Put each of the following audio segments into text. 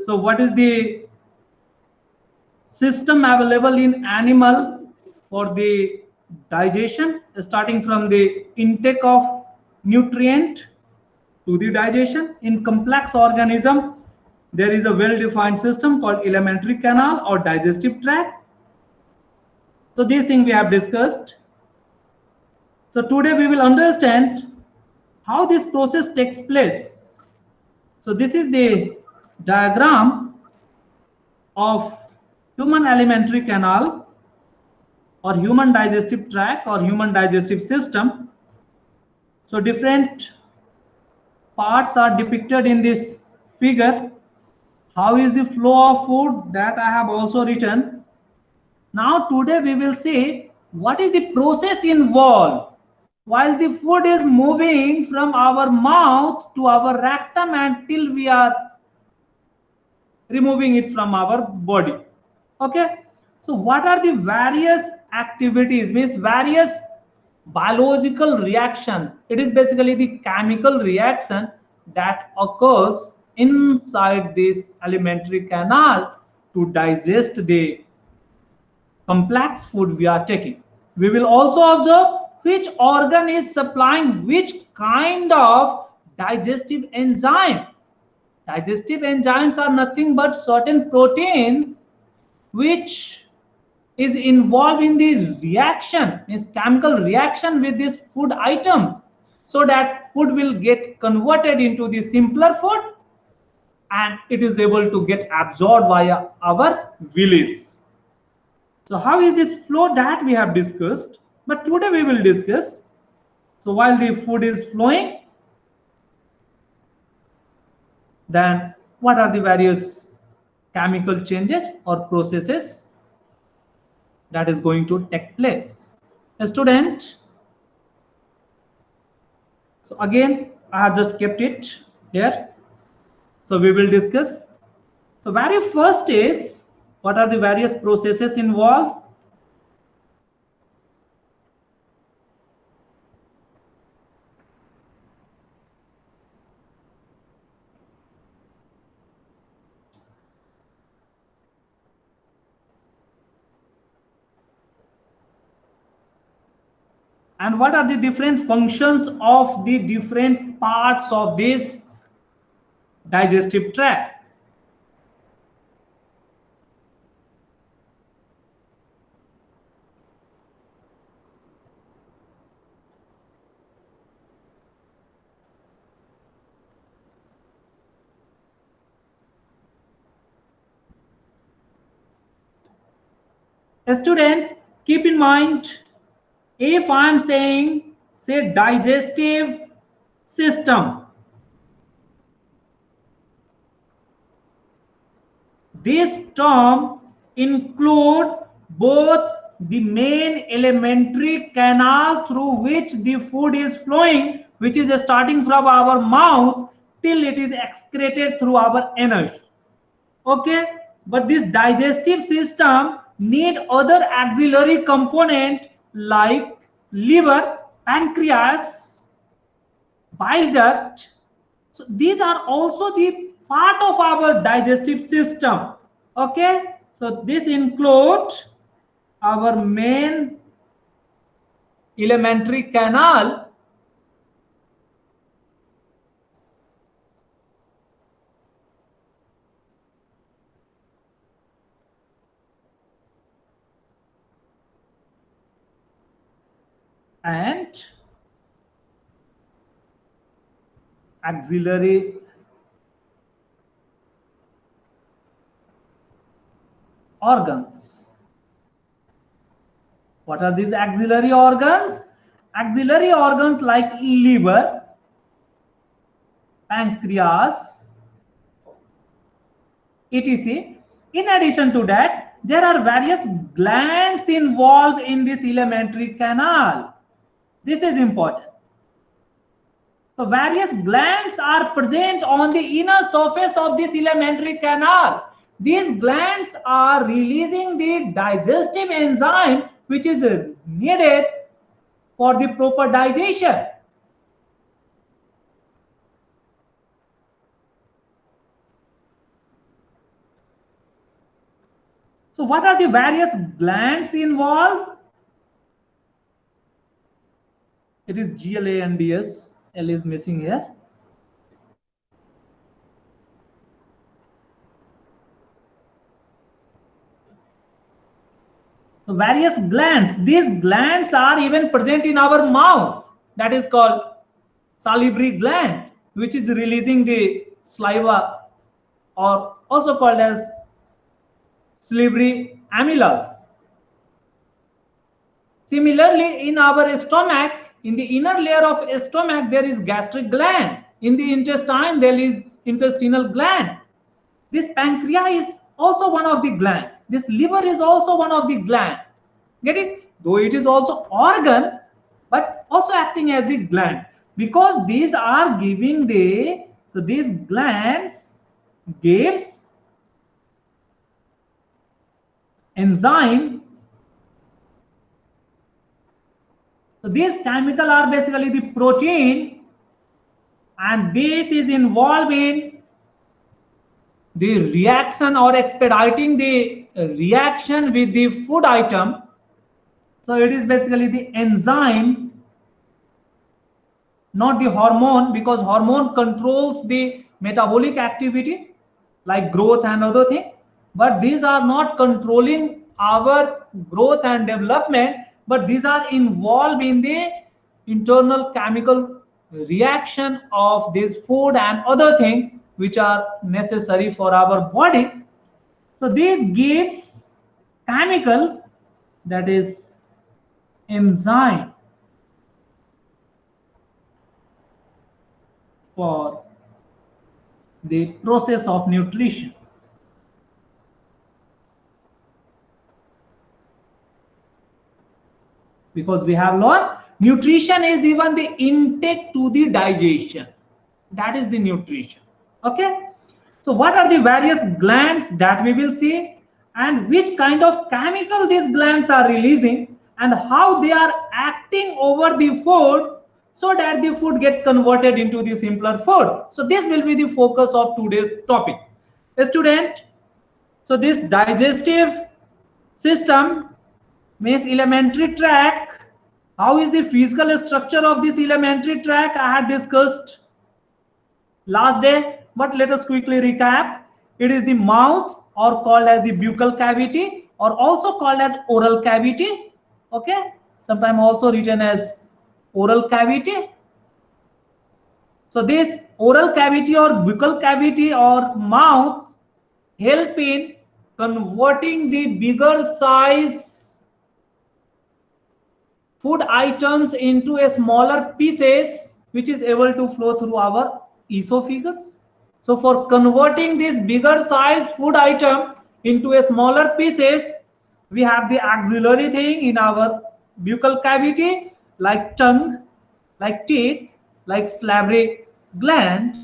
So what is the system available in animal for the digestion, starting from the intake of nutrient to the digestion? In complex organism, there is a well-defined system called alimentary canal or digestive tract. So these things we have discussed. So today we will understand how this process takes place. So this is the diagram of human alimentary canal or human digestive tract or human digestive system. So different parts are depicted in this figure. How is the flow of food, that I have also written. Now today we will see what is the process involved while the food is moving from our mouth to our rectum until we are removing it from our body. Okay, so what are the various activities, means various biological reaction? It is basically the chemical reaction that occurs inside this alimentary canal to digest the complex food we are taking. We will also observe which organ is supplying which kind of digestive enzyme. Digestive enzymes are nothing but certain proteins which is involved in the reaction, means chemical reaction with this food item, so that food will get converted into the simpler food and it is able to get absorbed via our villi. So how is this flow, that we have discussed, but today we will discuss. So while the food is flowing, then what are the various chemical changes or processes that is going to take place? A student, so again I have just kept it here. So we will discuss. So very first is, what are the various processes involved? And what are the different functions of the different parts of this digestive tract? A student, keep in mind, if I am saying, say, digestive system, this term include both the main alimentary canal through which the food is flowing, which is starting from our mouth till it is excreted through our anus. Okay, but this digestive system need other auxiliary component like liver, pancreas, bile duct. So these are also the part of our digestive system. Okay, so this includes our main alimentary canal and auxiliary organs. What are these auxiliary organs? Auxiliary organs like liver, pancreas, etc. In addition to that, there are various glands involved in this alimentary canal. This is important. So various glands are present on the inner surface of this alimentary canal. These glands are releasing the digestive enzyme which is needed for the proper digestion. So what are the various glands involved? It is GLANDS. L is missing here. So various glands. These glands are even present in our mouth. That is called salivary gland, which is releasing the saliva, or also called as salivary amylase. Similarly, in our stomach, in the inner layer of stomach, there is gastric gland. In the intestine, there is intestinal gland. This pancreas is also one of the gland. This liver is also one of the gland. Get it? Though it is also organ, but also acting as the gland, because these are giving the, so these glands gives enzyme. So these chemical are basically the protein, and this is involved in the reaction or expediting the reaction with the food item. So it is basically the enzyme, not the hormone, because hormone controls the metabolic activity like growth and other thing, but these are not controlling our growth and development, but these are involved in the internal chemical reaction of this food and other things which are necessary for our body. So this gives chemical, that is enzyme, for the process of nutrition. Because we have learned nutrition is even the intake to the digestion. That is the nutrition. Okay. So what are the various glands that we will see, and which kind of chemical these glands are releasing, and how they are acting over the food so that the food get converted into the simpler food. So this will be the focus of today's topic. Student, so this digestive system means elementary tract. How is the physical structure of this elementary tract? I had discussed last day, but let us quickly recap. It is the mouth, or called as the buccal cavity, or also called as oral cavity. Okay, sometimes also written as oral cavity. So this oral cavity or buccal cavity or mouth help in converting the bigger size food items into a smaller pieces, which is able to flow through our esophagus. So for converting this bigger size food item into a smaller pieces, we have the auxiliary thing in our buccal cavity, like tongue, like teeth, like salivary gland.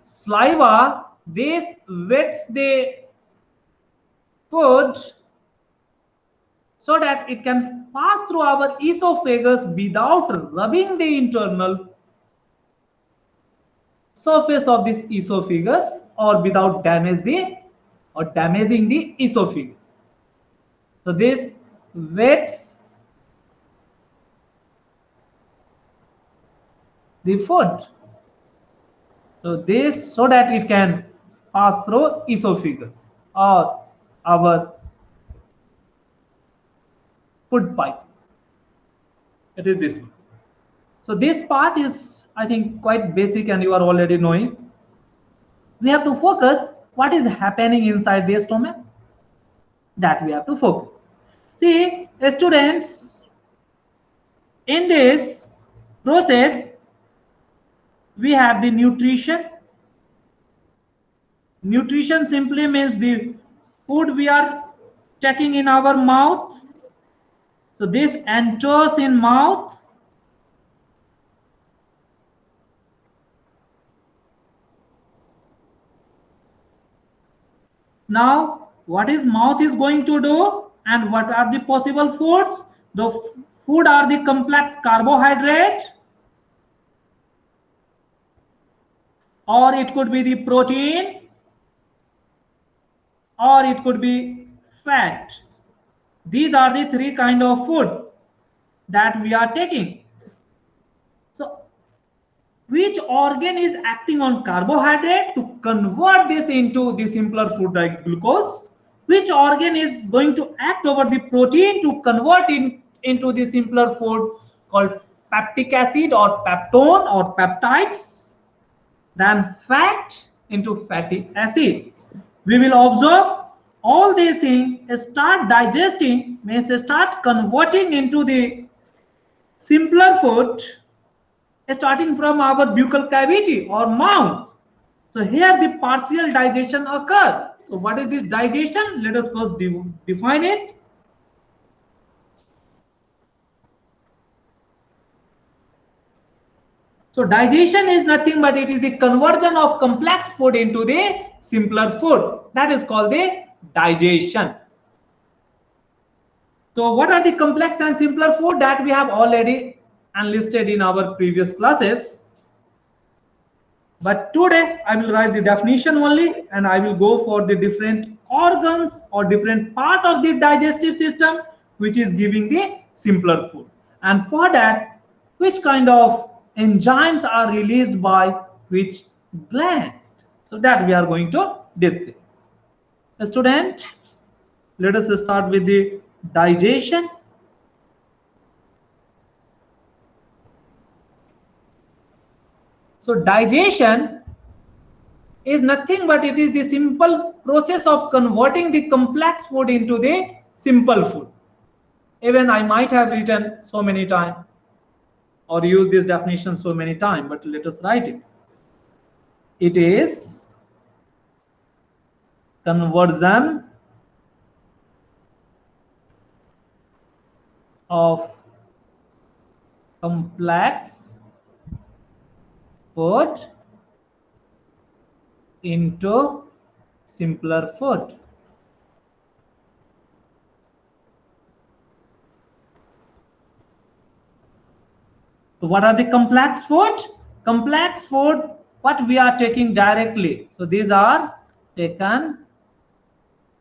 Saliva, this wets the food so that it can pass through our esophagus without rubbing the internal surface of this esophagus, or without damaging the esophagus. So this wets the food. So this, so that it can pass through esophagus or our food pipe. It is this one. So this part is, I think, quite basic and you are already knowing. We have to focus what is happening inside the stomach. That we have to focus. See, students, in this process, we have the nutrition. Nutrition simply means the food we are taking in our mouth. So this enters in mouth. Now, what is mouth is going to do, and what are the possible foods? The food are the complex carbohydrate, or it could be the protein, or it could be fat. These are the three kind of food that we are taking. So which organ is acting on carbohydrate to convert this into the simpler food like glucose? Which organ is going to act over the protein to convert it into the simpler food called peptic acid or peptone or peptides? Then fat into fatty acid. We will observe all these things start digesting, means start converting into the simpler food starting from our buccal cavity or mouth. So here the partial digestion occur. So what is this digestion? Let us first define it. So digestion is nothing but it is the conversion of complex food into the simpler food. That is called the digestion. So what are the complex and simpler food that we have already enlisted in our previous classes? But today I will write the definition only, and I will go for the different organs or different part of the digestive system which is giving the simpler food. And for that, which kind of enzymes are released by which gland? So that we are going to discuss. Student, let us start with the digestion. So digestion is nothing but it is the simple process of converting the complex food into the simple food. Even I might have written so many times or used this definition so many times, but let us write it. It is conversion of complex food into simpler food. So what are the complex food? Complex food, what we are taking directly. So these are taken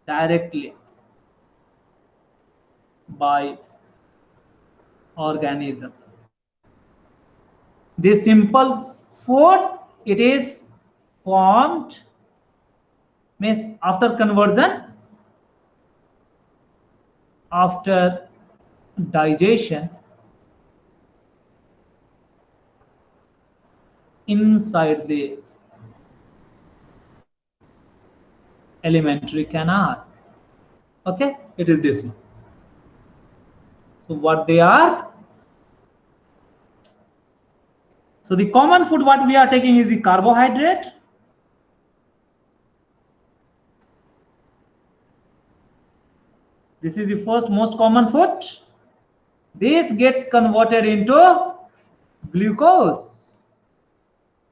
directly by organism. This simple food, it is formed, means after conversion, after digestion, inside the alimentary canal. Okay, it is this one. So what they are? So the common food what we are taking is the carbohydrate. This is the first most common food. This gets converted into glucose.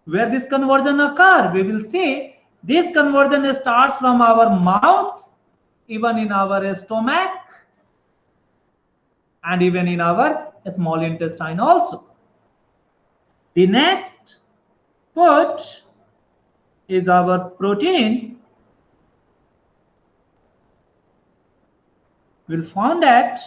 Where this conversion occur? We will see this conversion starts from our mouth, even in our stomach, and even in our small intestine also. The next food is our protein. We'll find that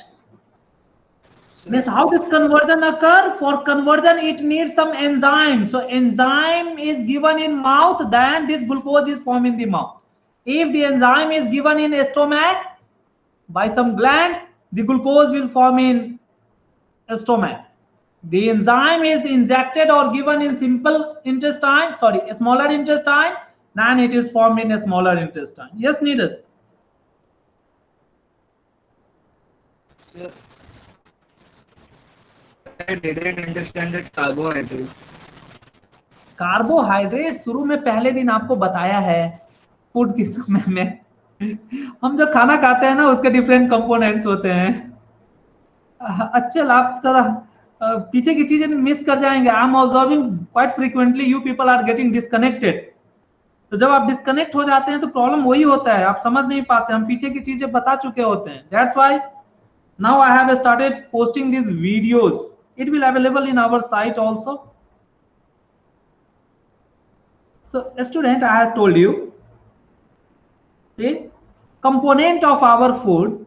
means how this conversion occur. For conversion it needs some enzyme. So enzyme is given in mouth, then this glucose is formed in the mouth. If the enzyme is given in stomach by some gland, the glucose will form in stomach. The enzyme is injected or given in simple intestine, sorry, a smaller intestine, then it is formed in a smaller intestine. Yes, Neeraj? Sir, I didn't understand that carbohydrate. Carbohydrate शुरू में पहले दिन आपको बताया है food के समय में हम जो खाना खाते हैं ना उसके डिफरेंट कंपोनेंट्स होते हैं। अच्छा आप थोड़ा पीछे की चीजें मिस कर जाएंगे। I am observing quite frequently you people are getting disconnected. तो जब आप डिस्कनेक्ट हो जाते हैं तो प्रॉब्लम वही होता है, आप समझ नहीं पाते, हम पीछे की चीजें बता चुके होते हैं. That's why now I have started posting these videos. It will available in our site also. So student, I have told you the component of our food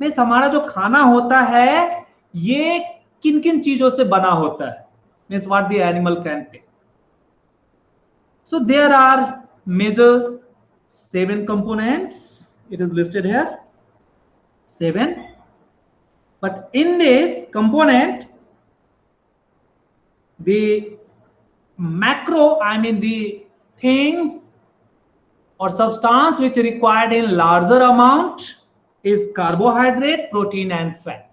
में हमारा जो खाना होता है ये किन किन चीजों से बना होता है, means what the animal can take. So there are major 7 components. It is listed here 7. But in this component, the macro, I mean the things or substance which is required in larger amount is carbohydrate, protein and fat.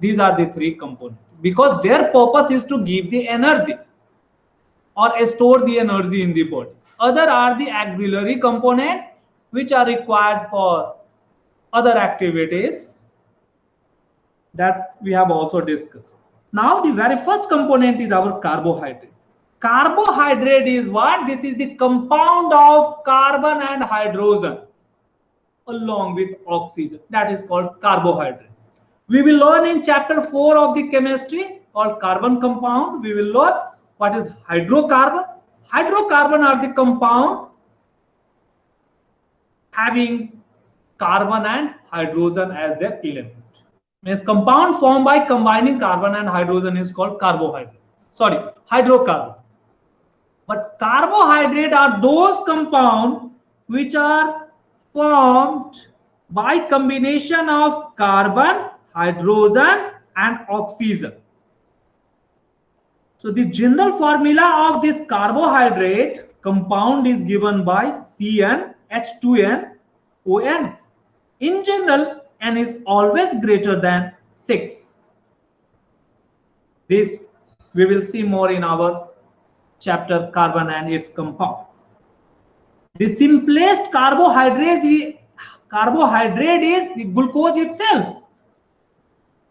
These are the 3 components because their purpose is to give the energy or store the energy in the body. Other are the auxiliary component which are required for other activities that we have also discussed. Now the very first component is our carbohydrate. Carbohydrate is what? This is the compound of carbon and hydrogen along with oxygen. That is called carbohydrate. We will learn in chapter 4 of the chemistry called carbon compound. We will learn what is hydrocarbon. Hydrocarbon are the compound having carbon and hydrogen as their element. Means compound formed by combining carbon and hydrogen is called carbohydrate. Sorry, hydrocarbon. But carbohydrate are those compounds which are formed by combination of carbon, hydrogen and oxygen. So the general formula of this carbohydrate compound is given by CN H2N ON. In general, N is always greater than 6. This we will see more in our chapter carbon and its compound. The simplest carbohydrate is the glucose itself.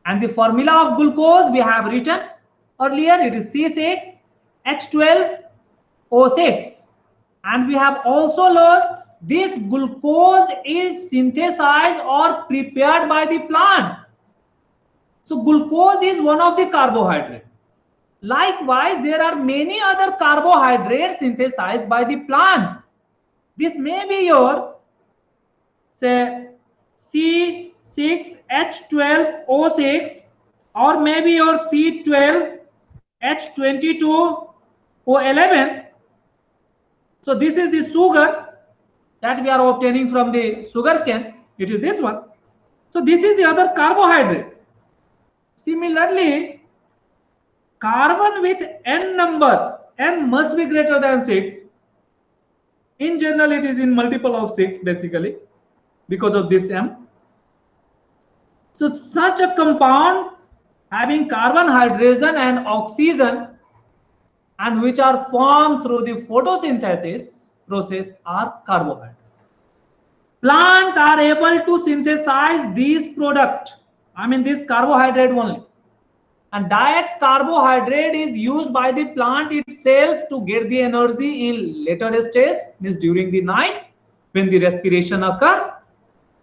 And the formula of glucose we have written earlier. It is C6H12O6. And we have also learned this glucose is synthesized or prepared by the plant. So glucose is one of the carbohydrates. Likewise, there are many other carbohydrates synthesized by the plant. This may be your, say, C6H12O6 or maybe your C12H22O11. So this is the sugar that we are obtaining from the sugar cane. It is this one. So this is the other carbohydrate. Similarly, carbon with N number, N must be greater than 6. In general, it is in multiple of 6 basically because of this M. So such a compound having carbon, hydrogen and oxygen and which are formed through the photosynthesis process are carbohydrates. Plants are able to synthesize these products, I mean this carbohydrate only. And direct carbohydrate is used by the plant itself to get the energy in later stage, means during the night when the respiration occurs,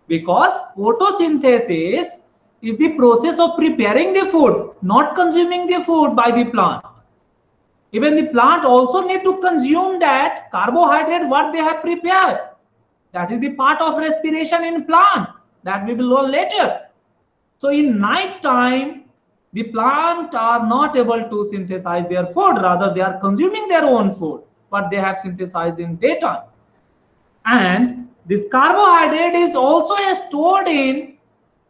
because photosynthesis is the process of preparing the food, not consuming the food by the plant. Even the plant also need to consume that carbohydrate what they have prepared. That is the part of respiration in plant that we will learn later. So in night time, the plant are not able to synthesize their food, rather they are consuming their own food, but they have synthesized in daytime. And this carbohydrate is also stored in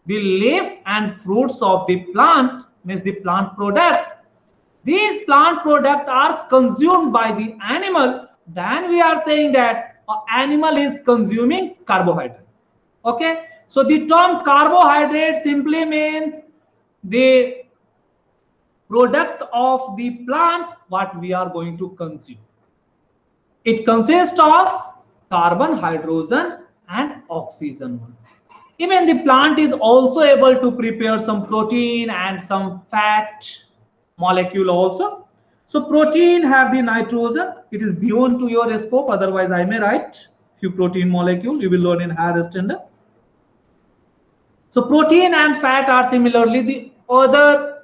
the leaf and fruits of the plant, means the plant product. These plant products are consumed by the animal. Then we are saying that an animal is consuming carbohydrate. Okay, so the term carbohydrate simply means the product of the plant what we are going to consume. It consists of carbon, hydrogen and oxygen. Even the plant is also able to prepare some protein and some fat molecule also. So protein have the nitrogen. It is beyond to your scope. Otherwise, I may write few protein molecule. You will learn in higher standard. So protein and fat are similarly the other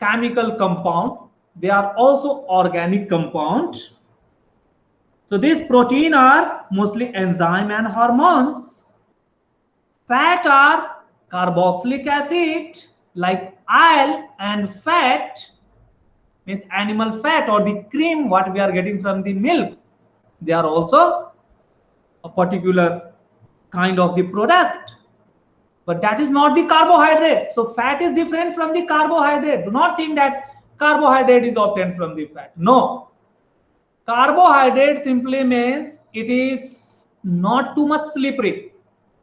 chemical compound. They are also organic compound. So these protein are mostly enzyme and hormones. Fat are carboxylic acid like oil, and fat means animal fat or the cream what we are getting from the milk. They are also a particular kind of the product. But that is not the carbohydrate. So fat is different from the carbohydrate. Do not think that carbohydrate is obtained from the fat. No. Carbohydrate simply means it is not too much slippery.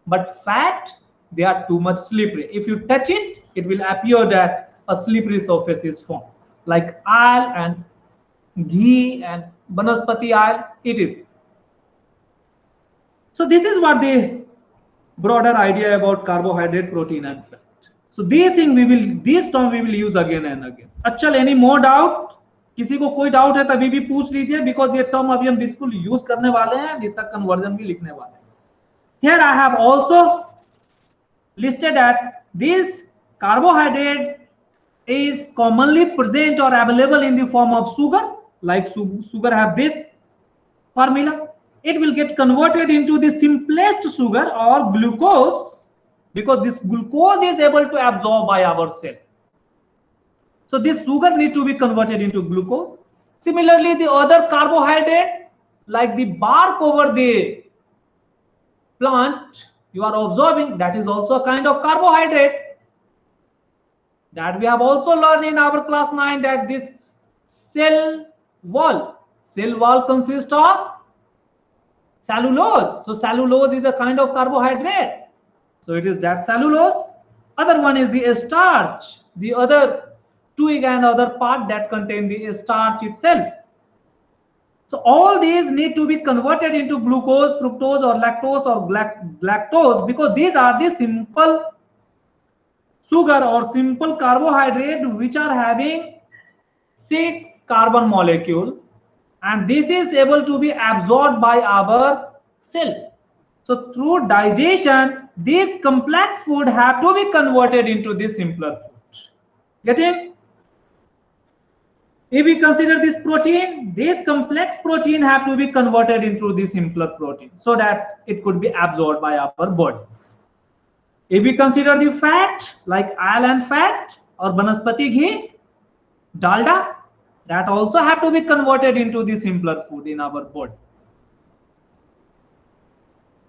But fat, they are too much slippery. If you touch it, it will appear that a slippery surface is formed. Like oil and ghee and banaspati oil, it is. So this is what the broader idea about carbohydrate, protein and fat. So these term we will use again and again. अच्छा, any more doubt? किसी को कोई doubt है तभी भी पूछ लीजिए, because ये टर्म अभी हम बिल्कुल यूज करने वाले हैं, इसका कन्वर्जन भी लिखने वाले हैं. Here I have also listed that this carbohydrate is commonly present or available in the form of sugar. Like sugar have this formula. It will get converted into the simplest sugar or glucose, because this glucose is able to absorb by our cell. So this sugar need to be converted into glucose. Similarly, the other carbohydrate like the bark over the plant you are observing, that is also a kind of carbohydrate. That we have also learned in our class 9 that this cell wall consists of cellulose. So cellulose is a kind of carbohydrate. So it is that cellulose. Other one is the starch. The other twig and other part that contain the starch itself. So all these need to be converted into glucose, fructose or lactose or galactose, because these are the simple sugar or simple carbohydrate which are having 6 carbon molecule, and this is able to be absorbed by our cell. So through digestion, these complex food have to be converted into the simpler food. Get it? If we consider this protein, this complex protein have to be converted into the simpler protein so that it could be absorbed by our body. If we consider the fat like oil and fat or banaspati ghee, dalda, that also have to be converted into the simpler food in our body.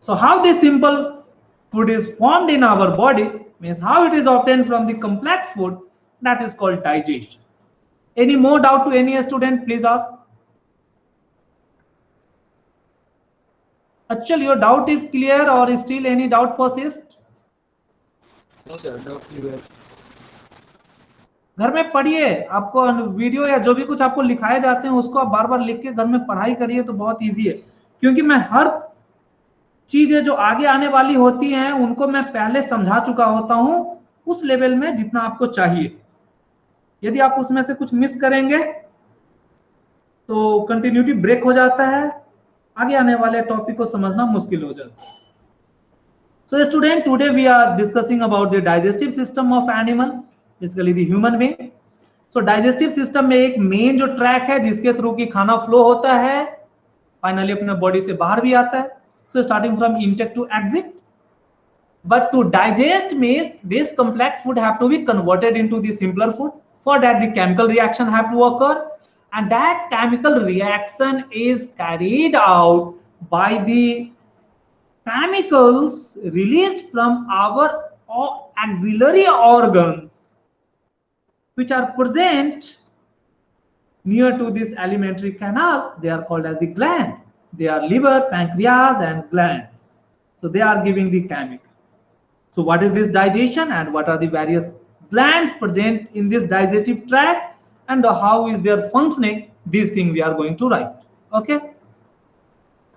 So how this simple food is formed in our body means how it is obtained from the complex food, that is called digestion. Any more doubt to any student, please ask. Actually, your doubt is clear or still any doubt persists? No sir, doubt clear. घर में पढ़िए, आपको video या जो भी कुछ आपको लिखाए जाते हैं उसको आप बार बार लिख के घर में पढ़ाई करिए तो बहुत इजी है, क्योंकि मैं हर चीजें जो आगे आने वाली होती हैं उनको मैं पहले समझा चुका होता हूं उस लेवल में जितना आपको चाहिए. यदि आप उसमें से कुछ मिस करेंगे तो कंटिन्यूटी ब्रेक हो जाता है, आगे आने वाले टॉपिक को समझना मुश्किल हो जाता है. So student, today we are discussing about the digestive system of animal, basically the human being. So digestive system में एक मेन जो ट्रैक है जिसके थ्रू की खाना फ्लो होता है, फाइनली अपने बॉडी से बाहर भी आता है. So starting from intake to exit. But to digest means this complex food have to be converted into the simpler food. For that the chemical reaction have to occur, and that chemical reaction is carried out by the chemicals released from our auxiliary organs which are present near to this alimentary canal. They are called as the gland. They are liver, pancreas and glands. So they are giving the chemicals. So what is this digestion and what are the various glands present in this digestive tract and how is their functioning? These things we are going to write. Okay.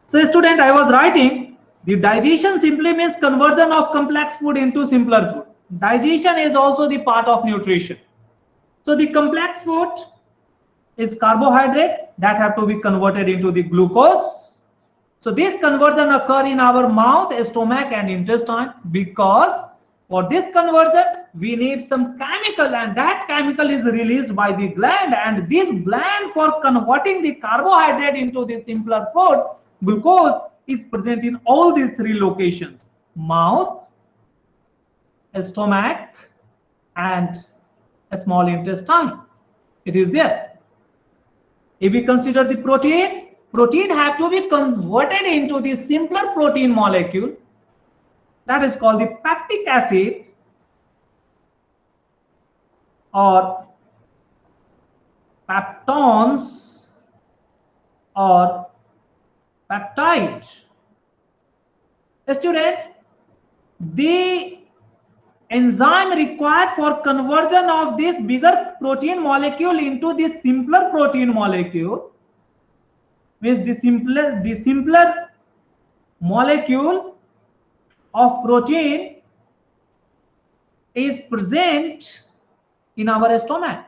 So student, I was writing the digestion simply means conversion of complex food into simpler food. Digestion is also the part of nutrition. So the complex food is carbohydrate that have to be converted into the glucose. So this conversion occur in our mouth, stomach and intestine, because for this conversion we need some chemical, and that chemical is released by the gland, and this gland for converting the carbohydrate into the simpler food, glucose, is present in all these three locations: mouth, stomach and a small intestine. It is there. If we consider the protein have to be converted into the simpler protein molecule, that is called the peptic acid or peptones or peptide. Student, the enzyme required for conversion of this bigger protein molecule into this simpler protein molecule, means the simpler molecule of protein is present in our stomach.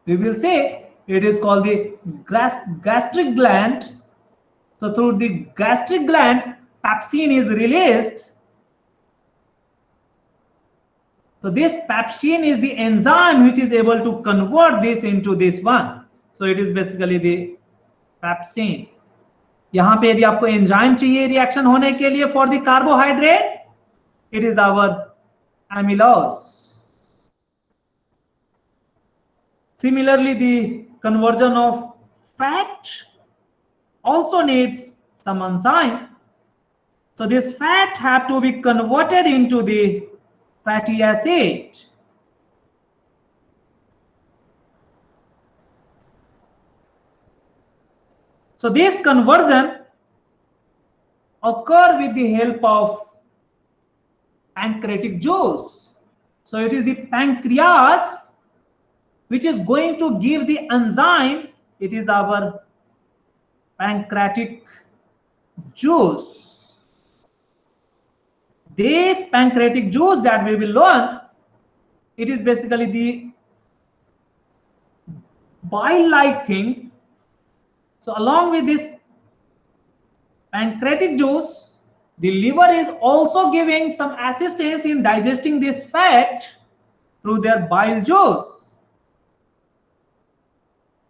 We will say it is called the gastric gland. So through the gastric gland, pepsin is released. So this pepsin is the enzyme which is able to convert this into this one. So it is basically the pepsin. यहाँ पे यदि आपको enzyme चाहिए reaction होने के लिए for the carbohydrate, it is our amylose. Similarly, the conversion of fat also needs some enzyme. So this fat have to be converted into the fatty acid. So this conversion occur with the help of pancreatic juice. So it is the pancreas which is going to give the enzyme. It is our pancreatic juice. This pancreatic juice that we will learn, it is basically the bile-like thing. So along with this pancreatic juice, the liver is also giving some assistance in digesting this fat through their bile juice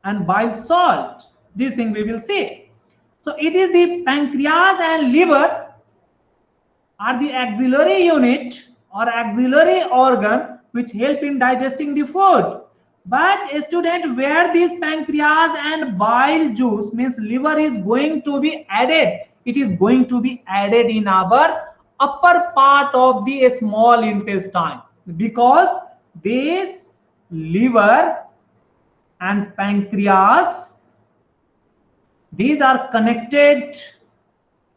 and bile salt. This thing we will see. So it is the pancreas and liver are the auxiliary unit or auxiliary organ which help in digesting the food. But student, where this pancreas and bile juice, means liver, is going to be added, it is going to be added in our upper part of the small intestine, because this liver and pancreas, these are connected,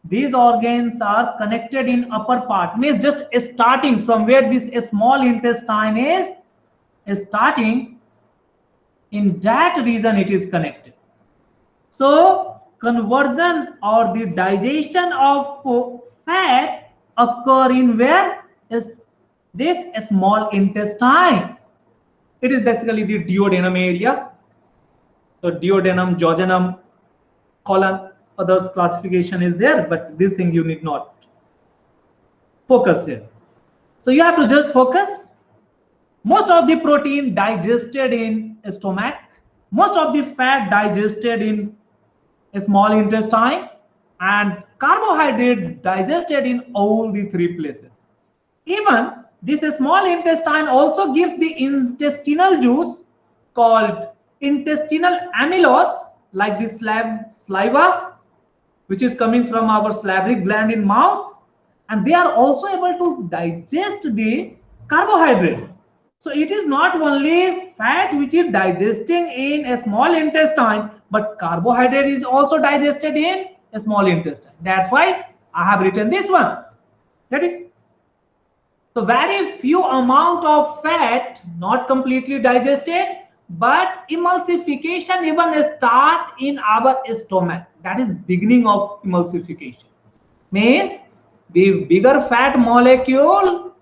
these organs are connected in upper part, means just starting from where this small intestine is starting, in that region it is connected. So conversion or the digestion of fat occur in where is this small intestine. It is basically the duodenum area. So duodenum, jejunum, colon, others classification is there, but this thing you need not focus here. So you have to just focus. Most of the protein digested in stomach, most of the fat digested in small intestine, and carbohydrate digested in all the three places. Even this small intestine also gives the intestinal juice called intestinal amylose, like the saliva, which is coming from our salivary gland in mouth, and they are also able to digest the carbohydrate. So it is not only fat which is digesting in a small intestine, but carbohydrate is also digested in a small intestine. That's why I have written this one. Get it? So very few amount of fat, not completely digested, but emulsification even start in our stomach. That is beginning of emulsification. Means the bigger fat molecule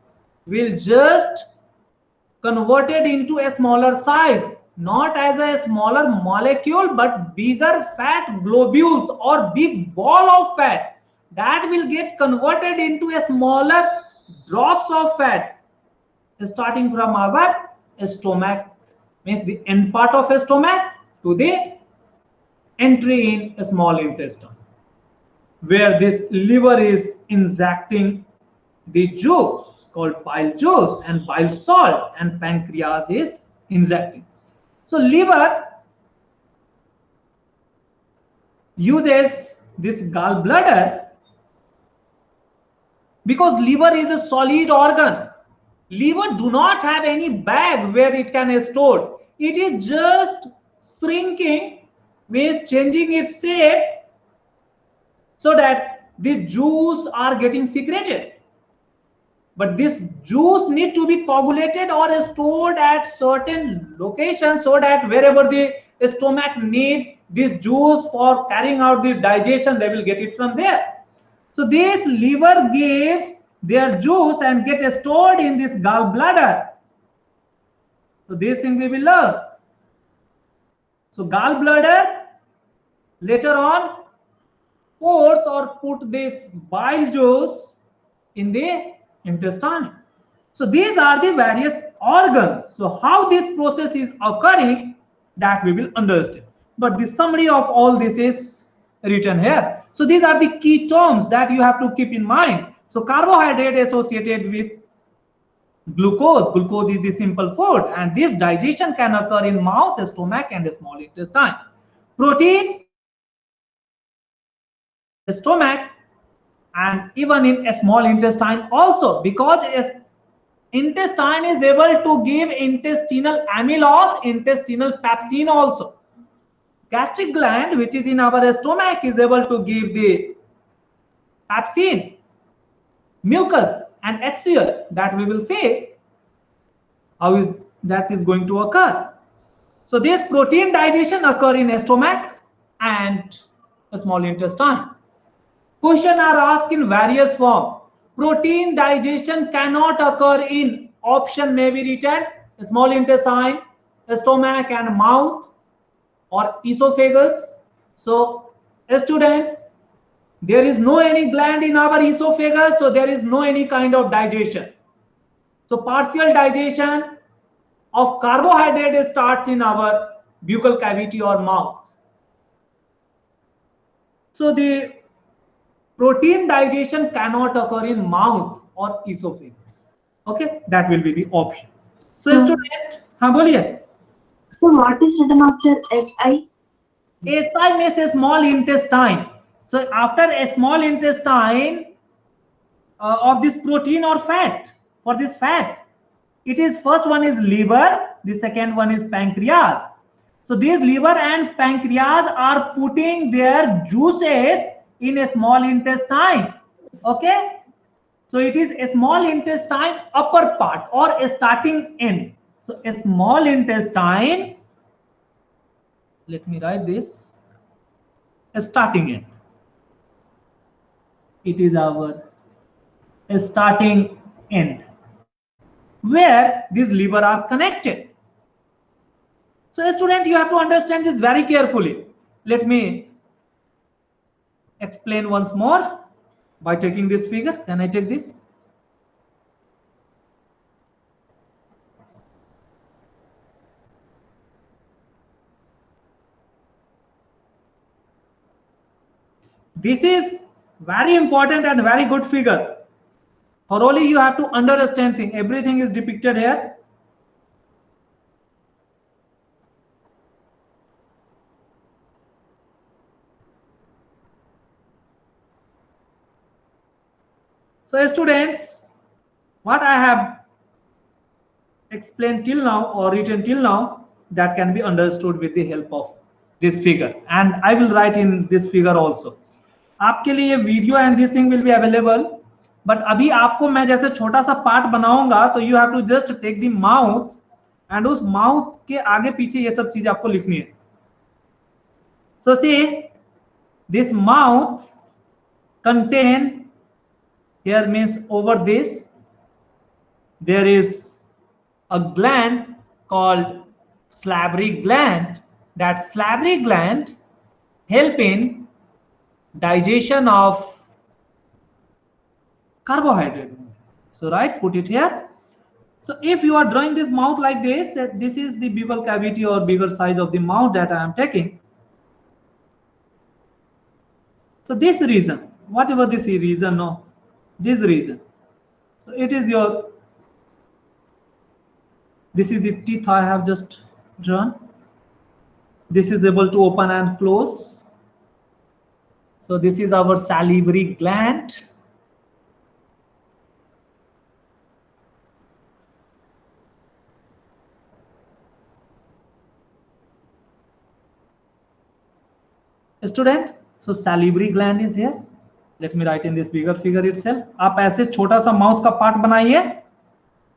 will just converted into a smaller size, not as a smaller molecule but bigger fat globules or big ball of fat that will get converted into a smaller drops of fat starting from our stomach, means the end part of a stomach to the entry in a small intestine, where this liver is injecting the juice called bile juice and bile salt, and pancreas is injecting. So liver uses this gallbladder because liver is a solid organ. Liver do not have any bag where it can store. It is just shrinking, means changing its shape so that the juice are getting secreted. But this juice need to be coagulated or stored at certain locations so that wherever the stomach need this juice for carrying out the digestion, they will get it from there. So this liver gives their juice and get stored in this gallbladder. So this thing we will learn. So gallbladder later on pours or put this bile juice in the intestine. So these are the various organs. So how this process is occurring, that we will understand. But the summary of all this is written here. So these are the key terms that you have to keep in mind. So carbohydrate associated with glucose. Glucose is the simple food, and this digestion can occur in mouth, stomach, and small intestine. Protein, stomach, and even in a small intestine also, because intestine is able to give intestinal amylose, intestinal pepsin also. Gastric gland, which is in our stomach, is able to give the pepsin, mucus, and HCl, that we will see how is that is going to occur. So this protein digestion occur in stomach and a small intestine. Questions are asked in various forms. Protein digestion cannot occur in, option may be written, small intestine, stomach and mouth, or esophagus. So a student, there is no any gland in our esophagus, so there is no any kind of digestion. So partial digestion of carbohydrate starts in our buccal cavity or mouth. So the protein digestion cannot occur in mouth or esophagus. Okay, that will be the option. So student, हाँ बोलिए. So what is written after SI? SI means a small intestine. So after a small intestine of this protein or fat, for this fat, it is first one is liver, the second one is pancreas. So these liver and pancreas are putting their juices in a small intestine. Okay, so it is a small intestine upper part or a starting end. So a small intestine, let me write this, a starting end. It is our starting end where these liver are connected. So student, you have to understand this very carefully. Let me explain once more by taking this figure. Can I take this? This is very important and very good figure. Thoroughly you have to understand thing. Everything is depicted here. So students, what I have explained till now or written till now, that can be understood with the help of this figure, and I will write in this figure also. आपके लिए video and this thing will be available, but अभी आपको मैं जैसे छोटा सा part बनाऊंगा तो you have to just take the mouth and उस माउथ के आगे पीछे ये सब चीज आपको लिखनी है. So see this mouth contain here means over this there is a gland called salivary gland. That salivary gland help in digestion of carbohydrate. So right, put it here. So if you are drawing this mouth like this, this is the buccal cavity or bigger size of the mouth that I am taking. So this region, whatever this region, no, this region. So it is your, this is the teeth I have just drawn. This is able to open and close. So this is our salivary gland. Student, so salivary gland is here. Let me write in this bigger figure itself. आप ऐसे छोटा सा mouth का part बनाइए.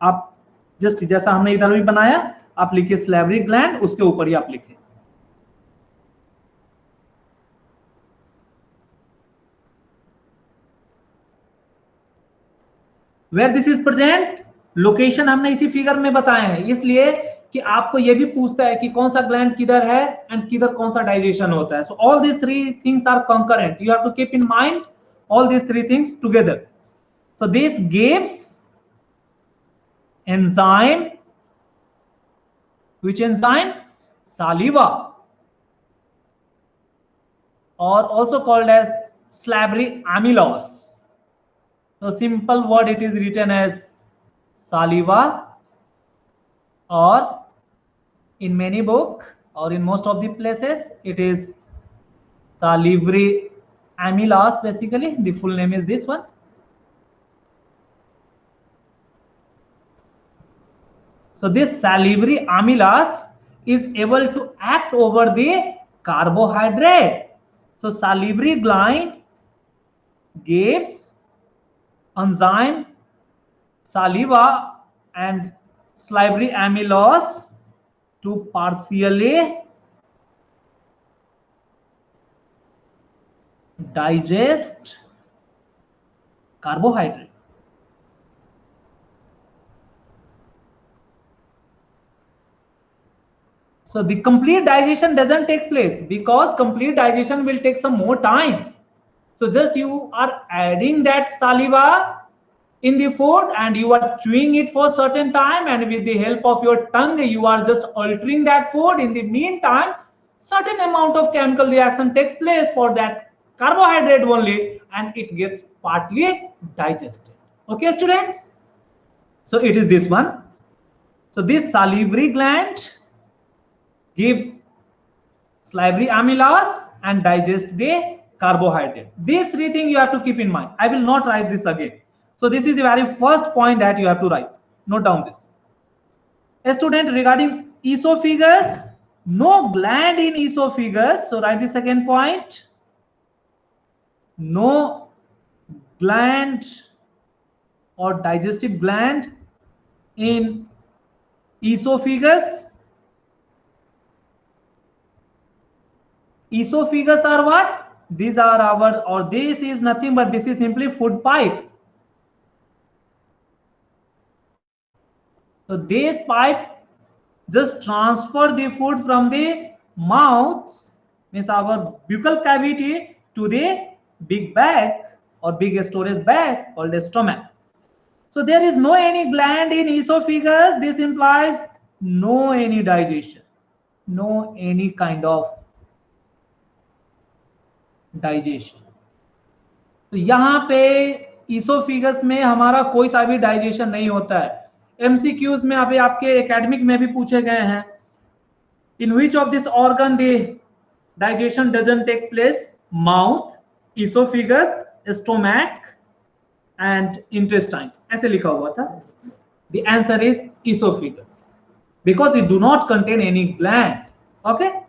आप just जैसा हमने इधर भी बनाया, आप लिखिए salivary gland, उसके ऊपर ही आप लिखिए. Where this is present, location हमने इसी फिगर में बताए हैं, इसलिए कि आपको ये भी पूछता है कि कौन सा ग्लैंड किधर है एंड किधर कौन सा डाइजेशन होता है. So all this three things are concurrent. You have to keep in mind all these three things together. So this gives enzyme, which enzyme? Saliva, or also called as salivary amylose. So simple word, it is written as saliva, or in many book or in most of the places it is salivary amylase. Basically the full name is this one. So this salivary amylase is able to act over the carbohydrate. So salivary gland gives enzyme saliva and salivary amylase to partially digest carbohydrate. So the complete digestion doesn't take place because complete digestion will take some more time. So just you are adding that saliva in the food and you are chewing it for a certain time, and with the help of your tongue you are just altering that food. In the meantime, certain amount of chemical reaction takes place for that carbohydrate only, and it gets partly digested. Okay students, so it is this one. So this salivary gland gives salivary amylase and digest the carbohydrate. These three things you have to keep in mind. I will not write this again. So this is the very first point that you have to write. Note down this. A student, regarding esophagus, no gland in esophagus. So write the second point. No gland or digestive gland in esophagus. Esophagus are what? These are our, or this is nothing but this is simply food pipe. So this pipe just transfer the food from the mouth, means our buccal cavity, to the big bag or big storage bag called a stomach. So there is no any gland in esophagus. This implies no any digestion, no any kind of digestion. तो यहाँ पे oesophagus में हमारा कोई सा भी digestion नहीं होता है. एमसीक्यूज में अभी आपके एकेडमिक में भी पूछे गए हैं, in which of this organ the digestion doesn't take place? Mouth, esophagus, stomach and intestine, ऐसे लिखा हुआ था. The answer is esophagus because it do not contain any gland. Okay,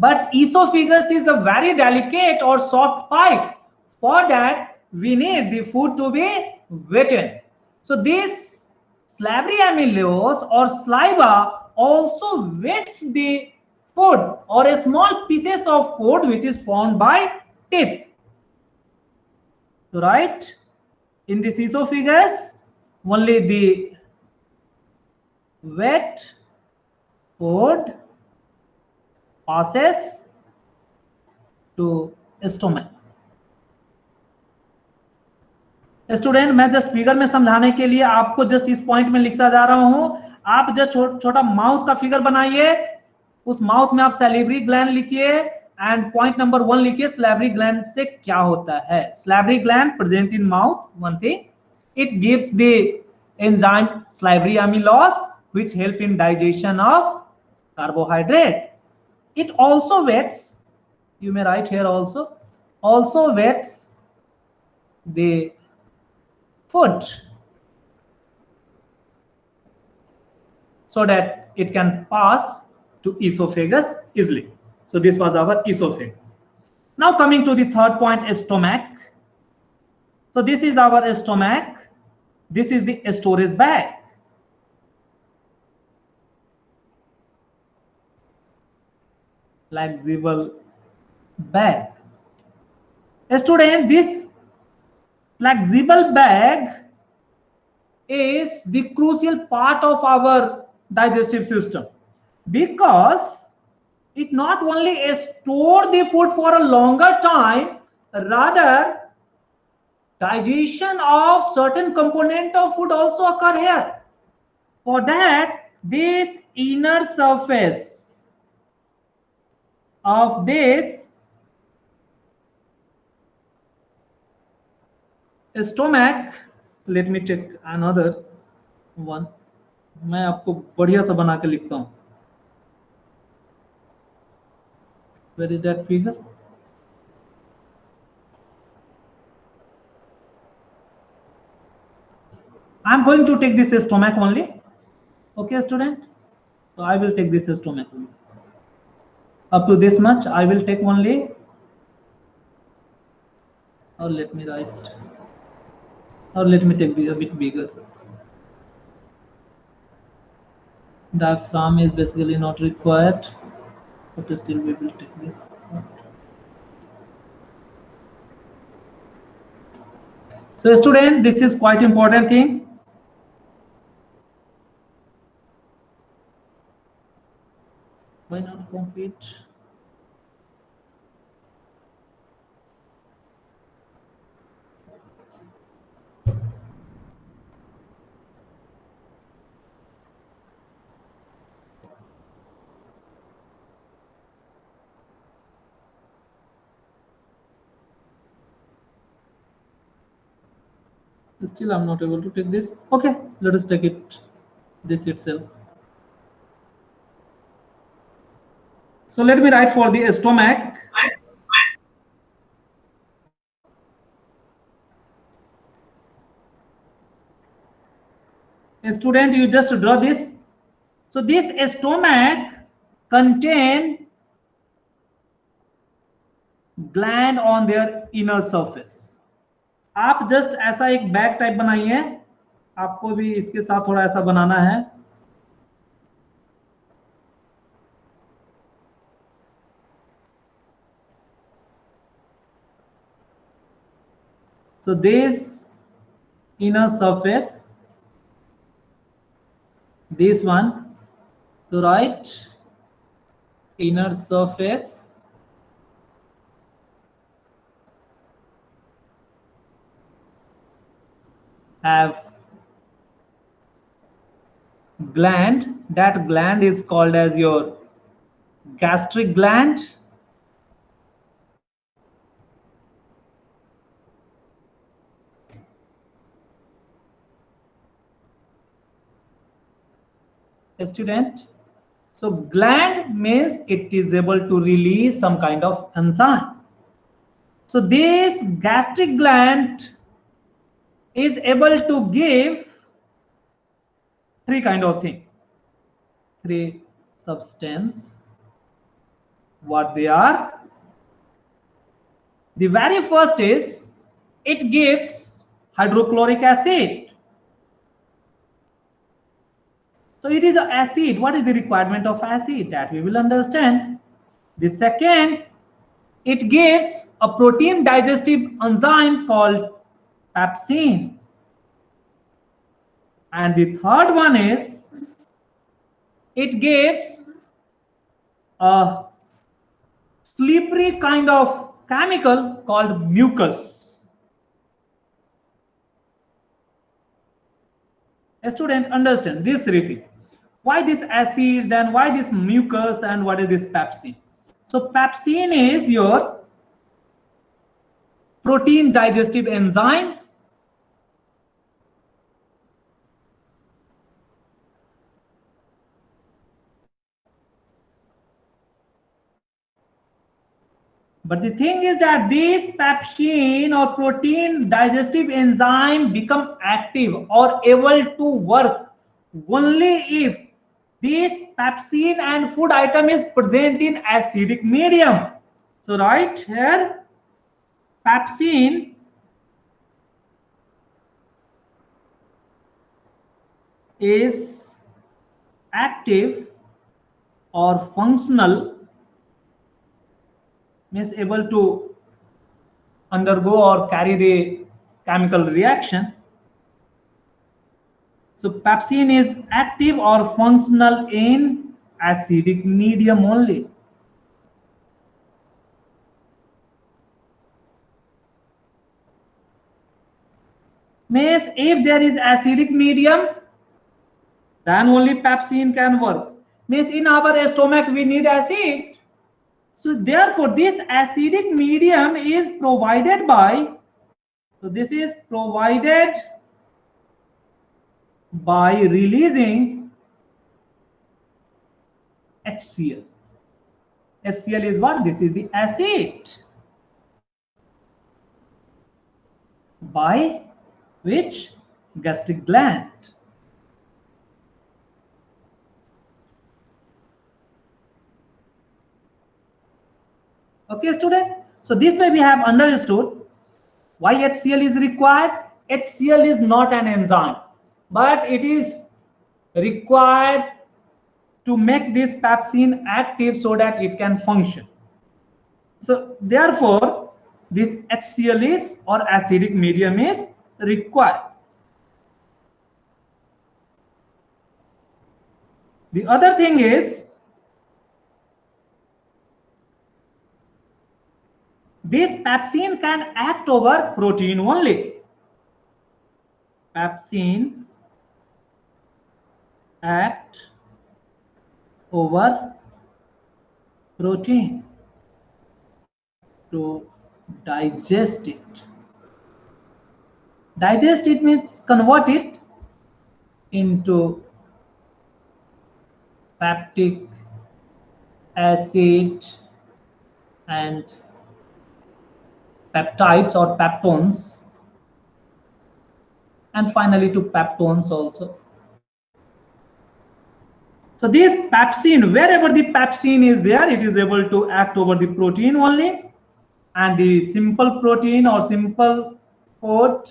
but esophagus is a very delicate or soft pipe. For that we need the food to be wetted. So this salivary amylose or saliva also wets the food or a small pieces of food which is formed by teeth. So right, in this esophagus only the wet food passes to stomach. Student, मैं just figure में समझाने के लिए आपको just इस point में लिखता जा रहा हूं। आप जस्ट छोटा माउथ का फिगर बनाइए, उस माउथ में आप सैलिवरी ग्लैंड लिखिए एंड पॉइंट नंबर 1 लिखिए सैलिवरी ग्लैंड से क्या होता है। Salivary gland present in mouth, one thing, it gives the enzyme salivary amylose which help in digestion of carbohydrate. It also wets, you may write here also wets the food so that it can pass to esophagus easily. So this was our esophagus. Now coming to the third point, stomach. So this is our stomach. This is the storage bag. Flexible bag. Student, this flexible bag is the crucial part of our digestive system because it not only store the food for a longer time, rather digestion of certain component of food also occur here. For that, this inner surface of this stomach, let me take another one, मैं आपको बढ़िया सा बना के लिखता हूं। Where is that figure? I'm going to take this stomach only. Okay, student? So I will take this stomach only. Up to this much, I will take only. Or let me write. Or let me take this a bit bigger. Diaphragm is basically not required, but still we will take this. So student, this is quite important thing. Why not complete? Still I'm not able to take this. Okay, let us take it this itself. So let me write for the stomach. A student, you just draw this. So this stomach contain gland on their inner surface. आप just ऐसा एक bag type बनाइए, आपको भी इसके साथ थोड़ा ऐसा बनाना है। So this inner surface, this one, to write inner surface have gland. That gland is called as your gastric gland. Student, so gland means it is able to release some kind of enzyme. So this gastric gland is able to give three kind of thing, three substance. What they are? The very first is it gives hydrochloric acid. So it is an acid. What is the requirement of acid? That we will understand. The second, it gives a protein digestive enzyme called pepsin. And the third one is it gives a slippery kind of chemical called mucus. A student understand these three things. Why this acid, then why this mucus, and what is this pepsin? So pepsin is your protein digestive enzyme. But the thing is that this pepsin or protein digestive enzyme become active or able to work only if this pepsin and food item is present in acidic medium. So right here, pepsin is active or functional, means able to undergo or carry the chemical reaction. So pepsin is active or functional in acidic medium only. Means if there is acidic medium, then only pepsin can work. Means in our stomach we need acid. So therefore this acidic medium is provided by, so this is provided by releasing HCl. HCl is what? This is the acid. By which? Gastric gland. Okay, student. So this way we have understood why HCl is required. HCl is not an enzyme, but it is required to make this pepsin active so that it can function. So therefore, this HCl is or acidic medium is required. The other thing is, this pepsin can act over protein only. Pepsin act over protein to digest it. Digest it means convert it into peptic acid and peptides or peptones, and finally to peptones also. So this pepsin, wherever the pepsin is there, it is able to act over the protein only, and the simple protein or simple food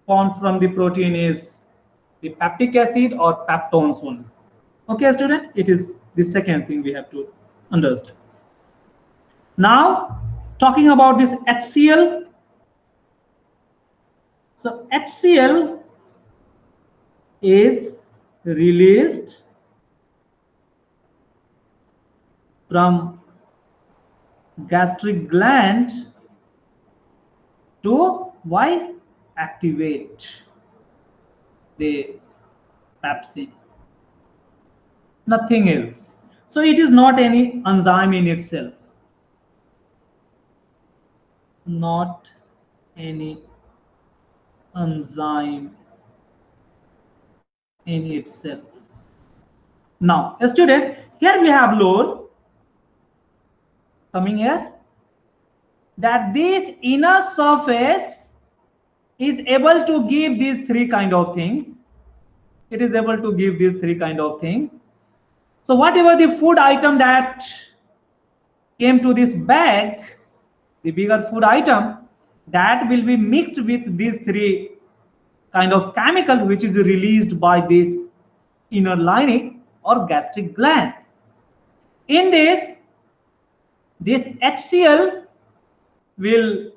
formed from the protein is the peptic acid or peptones only. Okay, student, it is the second thing we have to understand. Now, talking about this HCl. So HCl is released from gastric gland to why? Activate the pepsin. Nothing else. So it is not any enzyme in itself. Not any enzyme in itself. Now, a student, here we have law coming here, that this inner surface is able to give these three kind of things. It is able to give these three kind of things. So whatever the food item that came to this bag, the bigger food item, that will be mixed with these three kind of chemical which is released by this inner lining or gastric gland. In this HCl will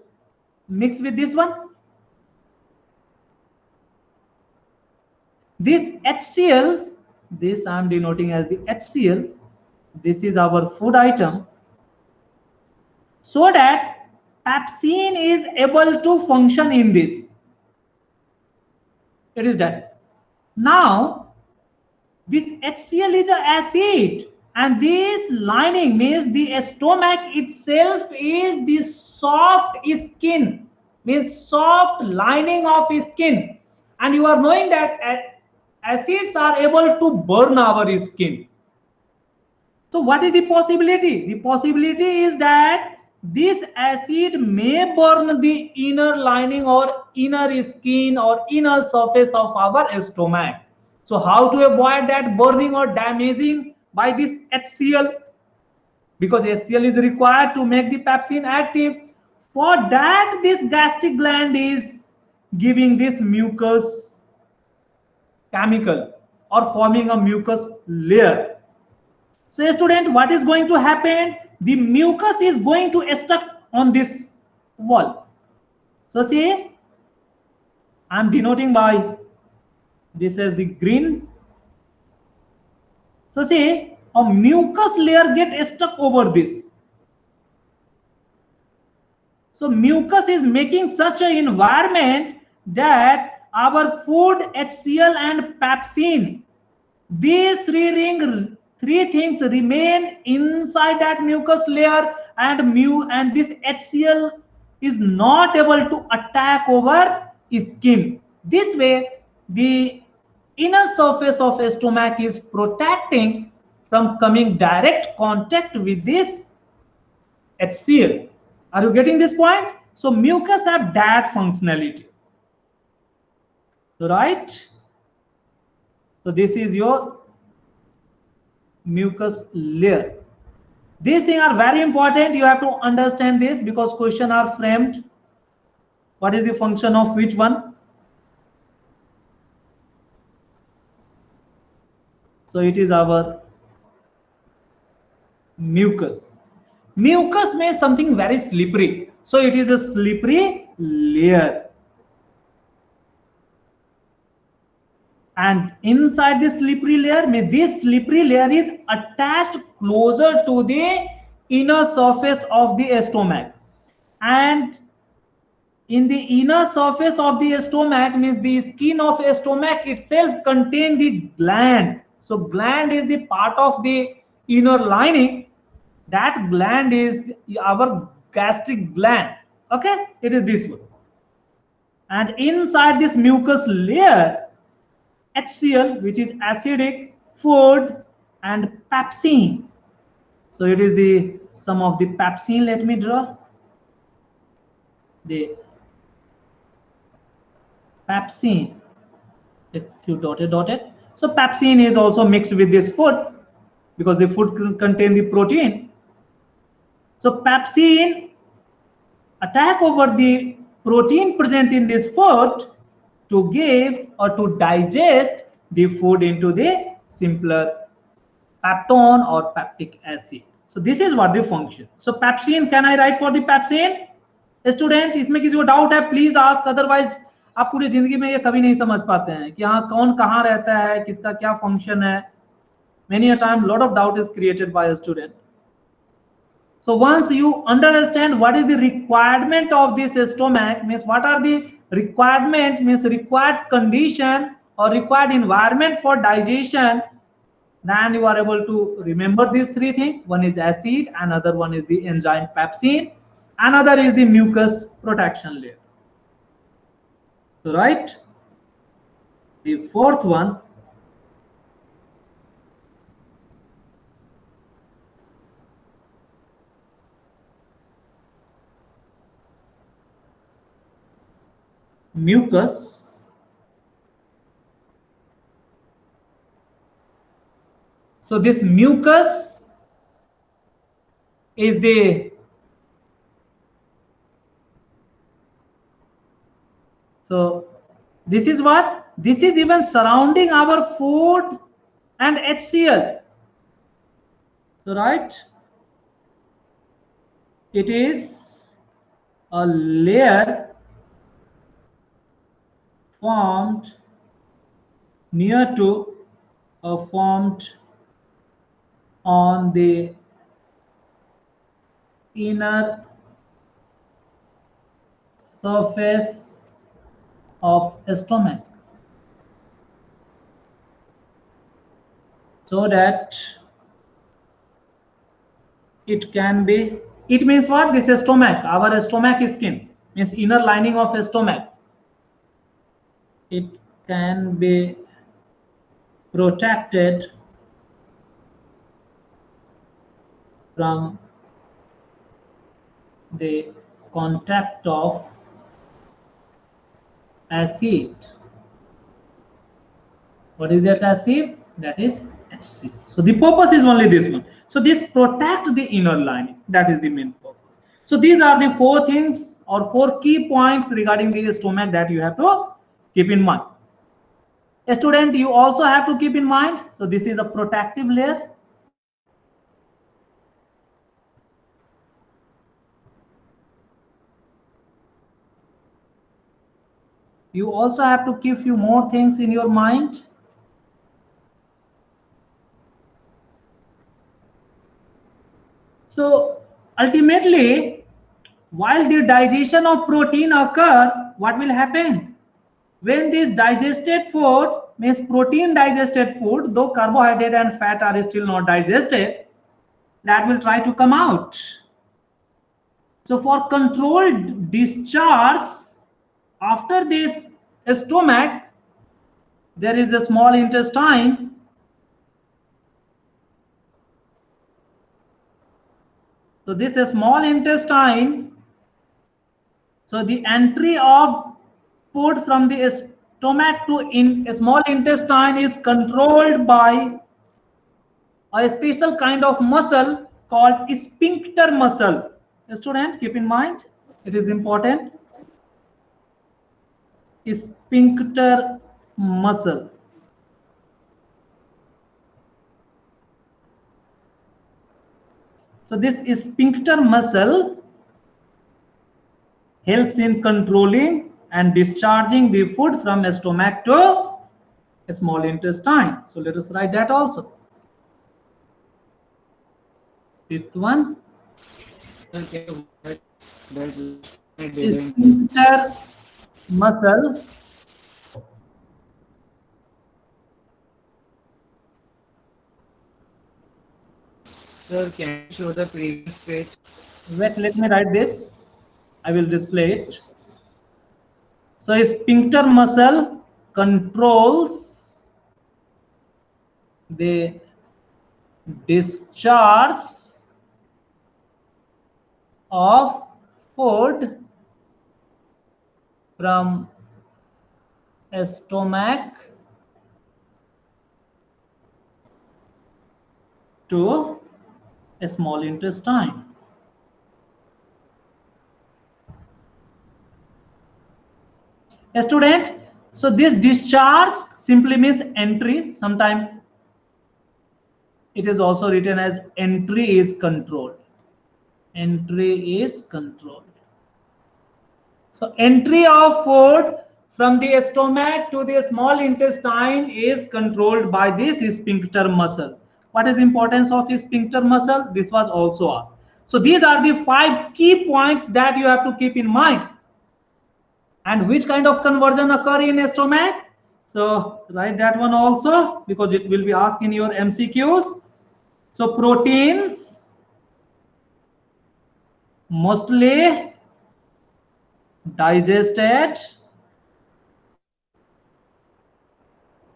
mix with this one. This HCl this I am denoting as the HCl. This is our food item, so that pepsin is able to function in this. It is that. Now, this HCl is an acid, and this lining means the stomach itself is the soft skin, means soft lining of skin. And you are knowing that acids are able to burn our skin. So what is the possibility? The possibility is that this acid may burn the inner lining or inner skin or inner surface of our stomach. So how to avoid that burning or damaging by this HCl? Because HCl is required to make the pepsin active. For that, this gastric gland is giving this mucus chemical or forming a mucus layer. So student, what is going to happen? The mucus is going to stuck on this wall. So see, I am denoting by this as the green. So see, a mucus layer get stuck over this. So mucus is making such an environment that our food, HCl and pepsin, these three things remain inside that mucus layer, and this HCl is not able to attack over skin. This way, the inner surface of stomach is protecting from coming direct contact with this HCl. Are you getting this point? So mucus have that functionality, right? So this is your mucus layer. These things are very important. You have to understand this because questions are framed. What is the function of which one? So it is our mucus. Mucus means something very slippery. So it is a slippery layer. And inside this slippery layer, this slippery layer is attached closer to the inner surface of the stomach. And in the inner surface of the stomach, means the skin of stomach itself contains the gland. So gland is the part of the inner lining. That gland is our gastric gland. Okay, it is this one. And inside this mucus layer, HCl, which is acidic food, and pepsin. So it is the sum of the pepsin. Let me draw the pepsin. If you dotted. So pepsin is also mixed with this food because the food contains the protein. So pepsin attack over the protein present in this food to give or to digest the food into the simpler peptone or peptic acid. So this is what the function. So pepsin, can I write for the pepsin? Student, इसमें किसी को doubt है please ask, otherwise आप पूरी जिंदगी में ये कभी नहीं समझ पाते हैं कि हाँ कौन कहाँ रहता है, किसका क्या फंक्शन है. Many a time lot of doubt is created by a student. So once you understand what is the requirement of this stomach, means what are the requirement, means required condition or required environment for digestion, then you are able to remember these three things. One is acid, another one is the enzyme pepsin, another is the mucus protection layer. So right, the fourth one, mucus. So this mucus is the, so this is what, this is even surrounding our food and HCl. So right, it is a layer formed near to formed on the inner surface of stomach, so that it can be, it means what, this stomach, our stomach skin means inner lining of stomach, it can be protected from the contact of acid. What is that acid? That is HCl. So the purpose is only this one. So this protect the inner lining. That is the main purpose. So these are the 4 things or 4 key points regarding the stomach that you have to keep in mind. A student, you also have to keep in mind. So this is a protective layer. You also have to keep few more things in your mind. So ultimately, while the digestion of protein occur, what will happen? When this digested food, means protein digested food, though carbohydrate and fat are still not digested, that will try to come out. So for controlled discharge, after this stomach, there is a small intestine. So this is small intestine. So the entry of food from the stomach to in a small intestine is controlled by a special kind of muscle called sphincter muscle. Student, keep in mind, it is important. Sphincter muscle. So this sphincter muscle helps in controlling and discharging the food from stomach to a small intestine. So let us write that also. 5th one. Sphincter muscle Sir, can you show the previous page? Wait, let me write this. I will display it. So a sphincter muscle controls the discharge of food from a stomach to a small intestine. A student, so this discharge simply means entry. Sometimes it is also written as entry is controlled. Entry is controlled. So entry of food from the stomach to the small intestine is controlled by this sphincter muscle. What is importance of sphincter muscle? This was also asked. So these are the 5 key points that you have to keep in mind. And which kind of conversion occur in a stomach? So write that one also, because it will be asked in your MCQs. So proteins mostly digested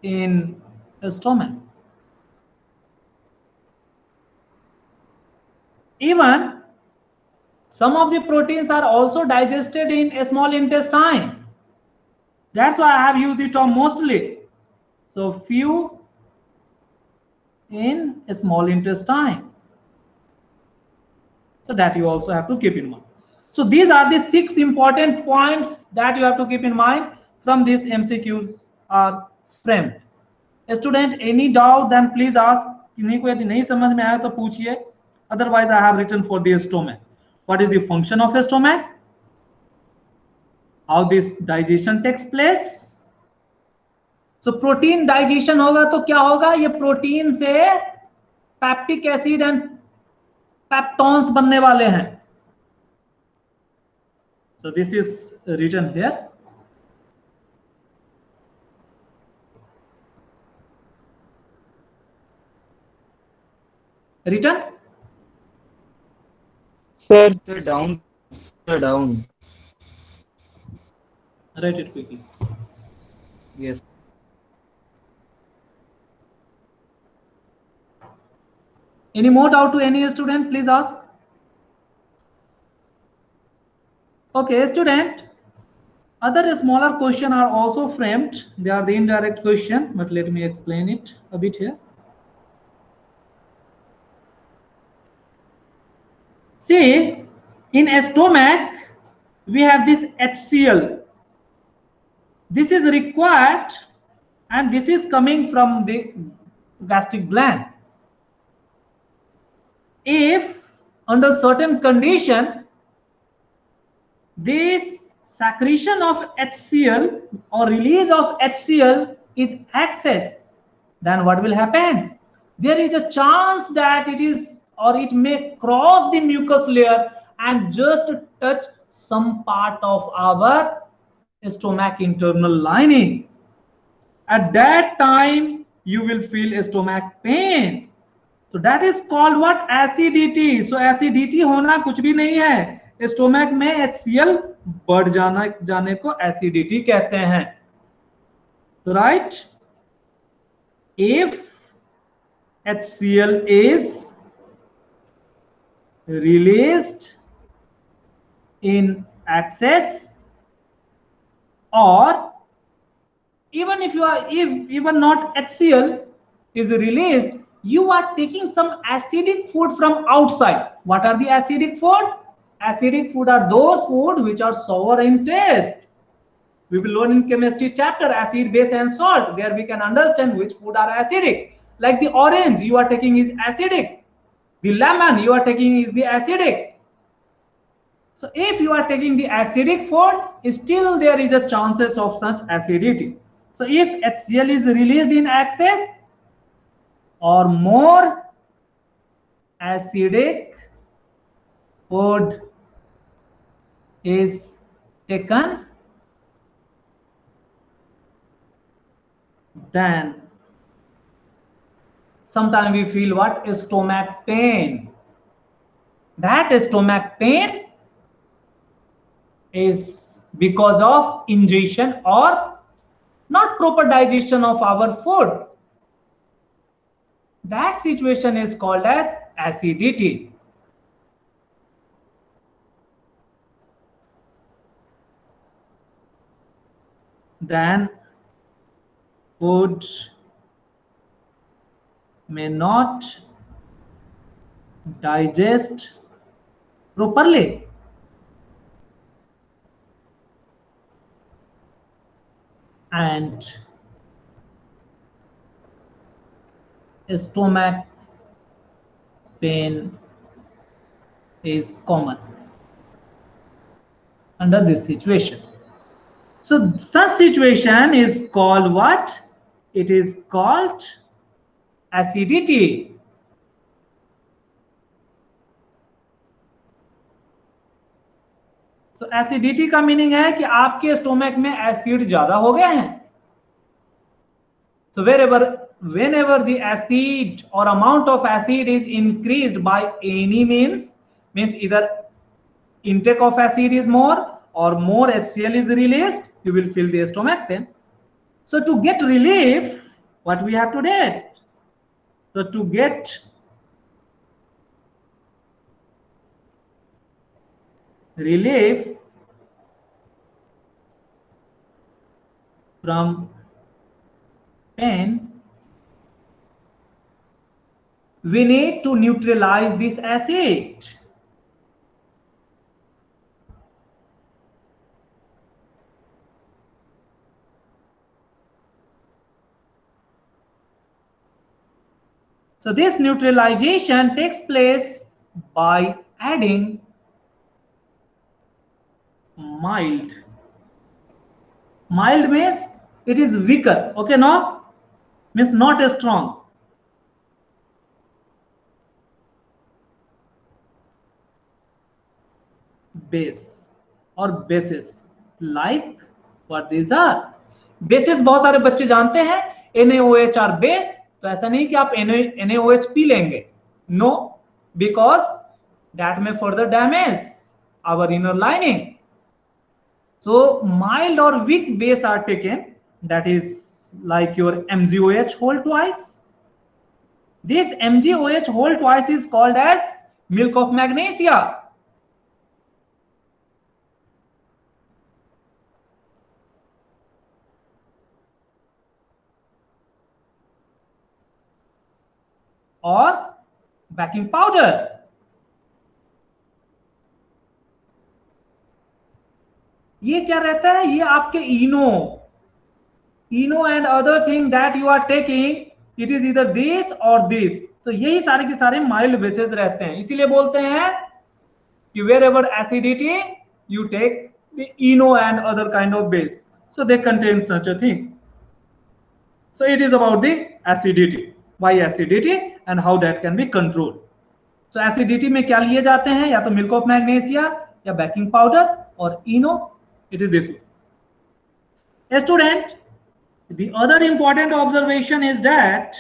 in a stomach. Even some of the proteins are also digested in a small intestine. That's why I have used the term mostly. So few in a small intestine. So that you also have to keep in mind. So these are the 6 important points that you have to keep in mind from this MCQs are framed. Student, any doubt then please ask. किन्हीं को यदि नहीं समझ में आया तो पूछिए. Otherwise I have written for the stomach. What is the function of a stomach? How this digestion takes place? So protein digestion होगा तो क्या होगा, ये प्रोटीन से पैप्टिक एसिड एंड पेप्टॉन्स बनने वाले हैं. So this is written here. Written? Sir, down. Sir, down. Write it quickly. Yes. Any more doubt to any student? Please ask. Okay, student. Other smaller question are also framed. They are the indirect question, but let me explain it a bit here. See, in a stomach, we have this HCl. This is required, and this is coming from the gastric gland. If under certain condition, this secretion of HCl or release of HCl is excess, then what will happen? There is a chance that it is, or it may cross the mucus layer and just touch some part of our stomach internal lining. At that time, you will feel stomach pain. So that is called what? Acidity. So acidity होना कुछ भी नहीं है, stomach में HCl बढ़ जाने को acidity कहते हैं. So right, if HCl is released in excess, or even if even not HCl is released, you are taking some acidic food from outside. What are the acidic food? Acidic food are those food which are sour in taste. We will learn in chemistry chapter acid, base and salt. There we can understand which food are acidic. Like the orange you are taking is acidic. The lemon you are taking is the acidic. So if you are taking the acidic food, still there is a chances of such acidity. So if HCl is released in excess or more acidic food is taken, then sometimes we feel what? Stomach pain. That stomach pain is because of ingestion or not proper digestion of our food. That situation is called as acidity. Then food may not digest properly. And stomach pain is common under this situation. So such situation is called what? It is called acidity. So acidity का meaning है कि आपके stomach में acid ज्यादा हो गए हैं. So whenever the acid or amount of acid is increased by any means either intake of acid is more or more HCl is released, you will feel the stomach pain. So to get relief, what we have to do? So to get relief from pain, we need to neutralize this acid. So this neutralization takes place by adding mild. Mild means it is weaker. Okay, no, means not as strong. Base or bases, like what these are. Basis बहुत सारे बच्चे जानते हैं, NaOH base, तो ऐसा नहीं कि आप NaOH पी लेंगे, नो, बिकॉज दैट में further damage our inner lining. So mild or weak base are taken, that is like your MgOH whole twice. This MgOH whole twice is called as milk of magnesia. और baking powder. ये क्या रहता है, ये आपके Eno and other thing that you are taking, it is इधर this और this. तो यही सारे के सारे माइल्ड बेसेस रहते हैं, इसीलिए बोलते हैं कि wherever acidity you take the Eno and other kind of base, so they contain such a thing. So it is about the acidity, why acidity and how that can be controlled. So acidity में क्या लिए जाते हैं, या तो milk of magnesia या baking powder और eno, it is this way. A student, the other important observation is that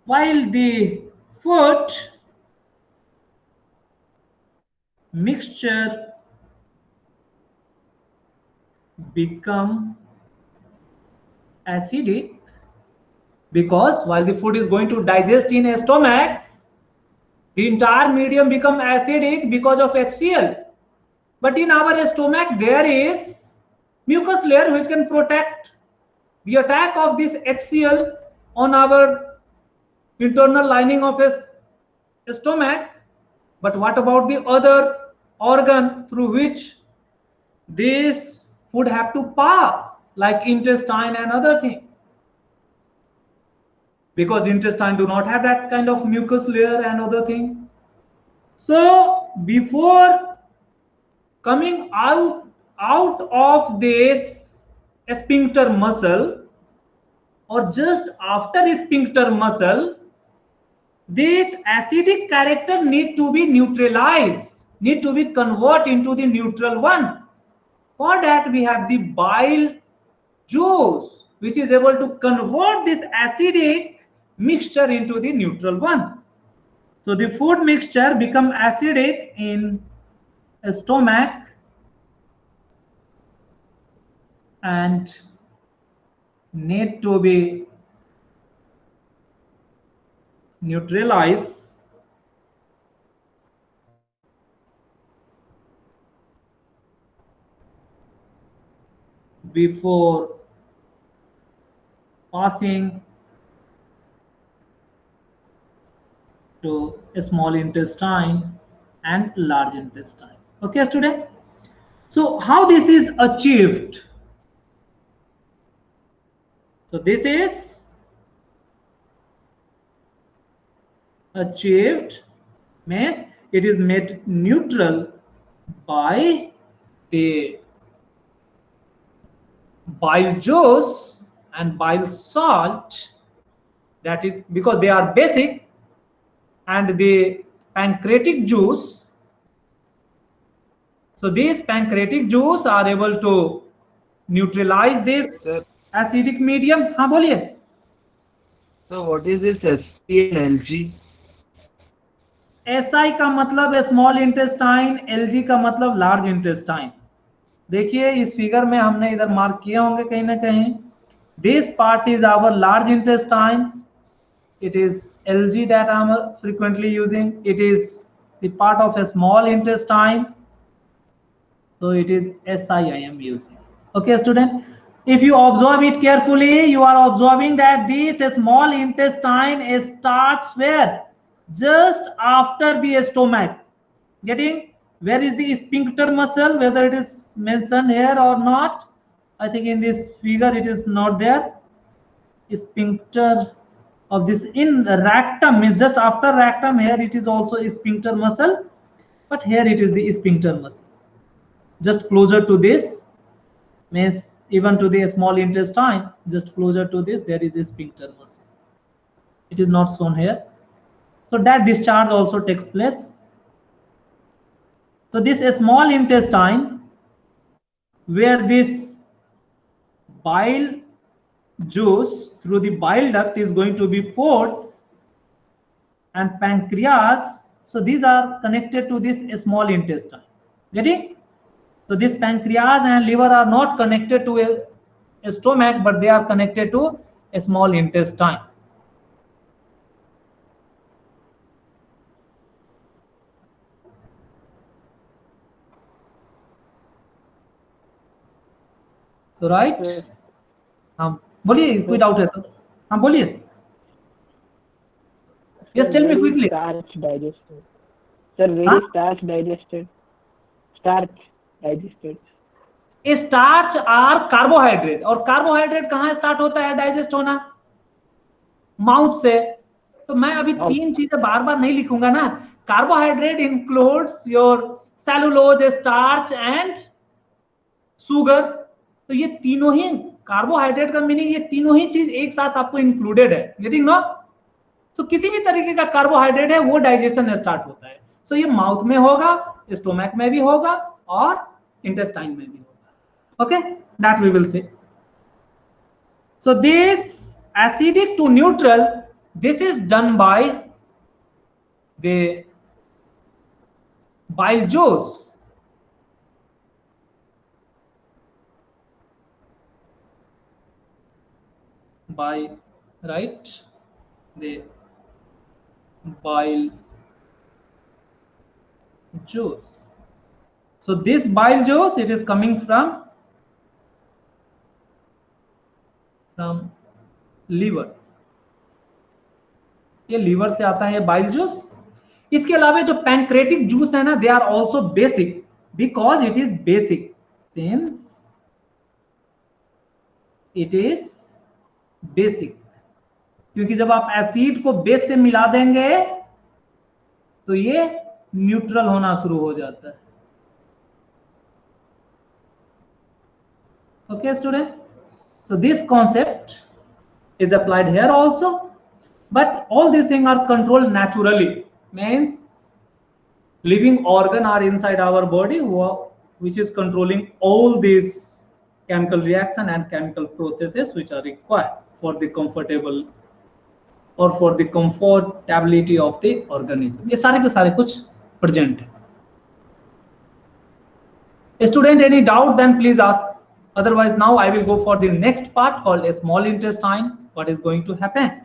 while the food mixture become acidic, because while the food is going to digest in a stomach, the entire medium become acidic because of HCl. But in our stomach there is mucus layer which can protect the attack of this HCl on our internal lining of a stomach. But what about the other organ through which this food have to pass, like intestine and other thing? Because intestine do not have that kind of mucus layer and other thing. So before coming out of this sphincter muscle, or just after sphincter muscle, this acidic character need to be neutralized, need to be converted into the neutral one. For that we have the bile juice, which is able to convert this acidic mixture into the neutral one. So the food mixture become acidic in a stomach and need to be neutralized before passing to a small intestine and large intestine. Okay, student? So how this is achieved? So this is achieved means it is made neutral by the bile juice and bile salt, that is because they are basic, and the pancreatic juice. So these pancreatic juice are able to neutralize this acidic medium. हाँ बोलिए. So what is this SI and LG? SI का मतलब small intestine, LG का मतलब large intestine. देखिए इस figure में हमने इधर मार्क किए होंगे कहीं ना कहीं. This part is our large intestine, it is LG that I am frequently using. It is the part of a small intestine, so it is SI I am using. Okay, student, if you observe it carefully, you are observing that this small intestine starts where? Just after the stomach. Getting? Where is the sphincter muscle, whether it is mentioned here or not? I think in this figure it is not there. Sphincter of this in rectum means just after rectum, here it is also a sphincter muscle, but here it is the sphincter muscle. Just closer to this means even to the small intestine. Just closer to this, there is a sphincter muscle. It is not shown here. So that discharge also takes place. So this small intestine, where this bile juice through the bile duct is going to be poured, and pancreas, so these are connected to this small intestine. Getting? So this pancreas and liver are not connected to a stomach, but they are connected to a small intestine. So right? हाँ बोलिए, कोई doubt है तो हाँ बोलिए. Yes, tell me quickly. Starch digested. Sir, very Huh? starch digested. Starch digested. A starch or carbohydrate, और carbohydrate कहाँ start होता है डाइजेस्ट होना? माउथ से. तो मैं अभी तीन चीजें बार बार नहीं लिखूंगा ना. Carbohydrate includes your cellulose, starch and sugar. तो ये तीनों ही कार्बोहाइड्रेट का मीनिंग, ये तीनों ही चीज एक साथ आपको इंक्लूडेड है. Getting no? सो किसी भी तरीके का कार्बोहाइड्रेट है वो डाइजेशन स्टार्ट होता है. सो ये माउथ में होगा, स्टोमक में भी होगा और इंटेस्टाइन में भी होगा. Okay, that we will see. So this acidic to neutral, this is done by the bile juice. By right, the bile juice. So this bile juice, it is coming from liver. ये liver से आता है bile juice. इसके अलावा जो pancreatic juice है ना, they are also basic, because it is basic, since it is basic. क्योंकि जब आप एसिड को बेस से मिला देंगे तो ये न्यूट्रल होना शुरू हो जाता है. Okay student? So this concept is applied here also, but all these things are controlled naturally. Means living organ are inside our body which is controlling all these chemical reaction and chemical processes which are required for the comfortable or for the comfortability of the organism. ये सारे के सारे कुछ present है. Student, any doubt then please ask. Otherwise, now I will go for the next part called a small intestine. What is going to happen?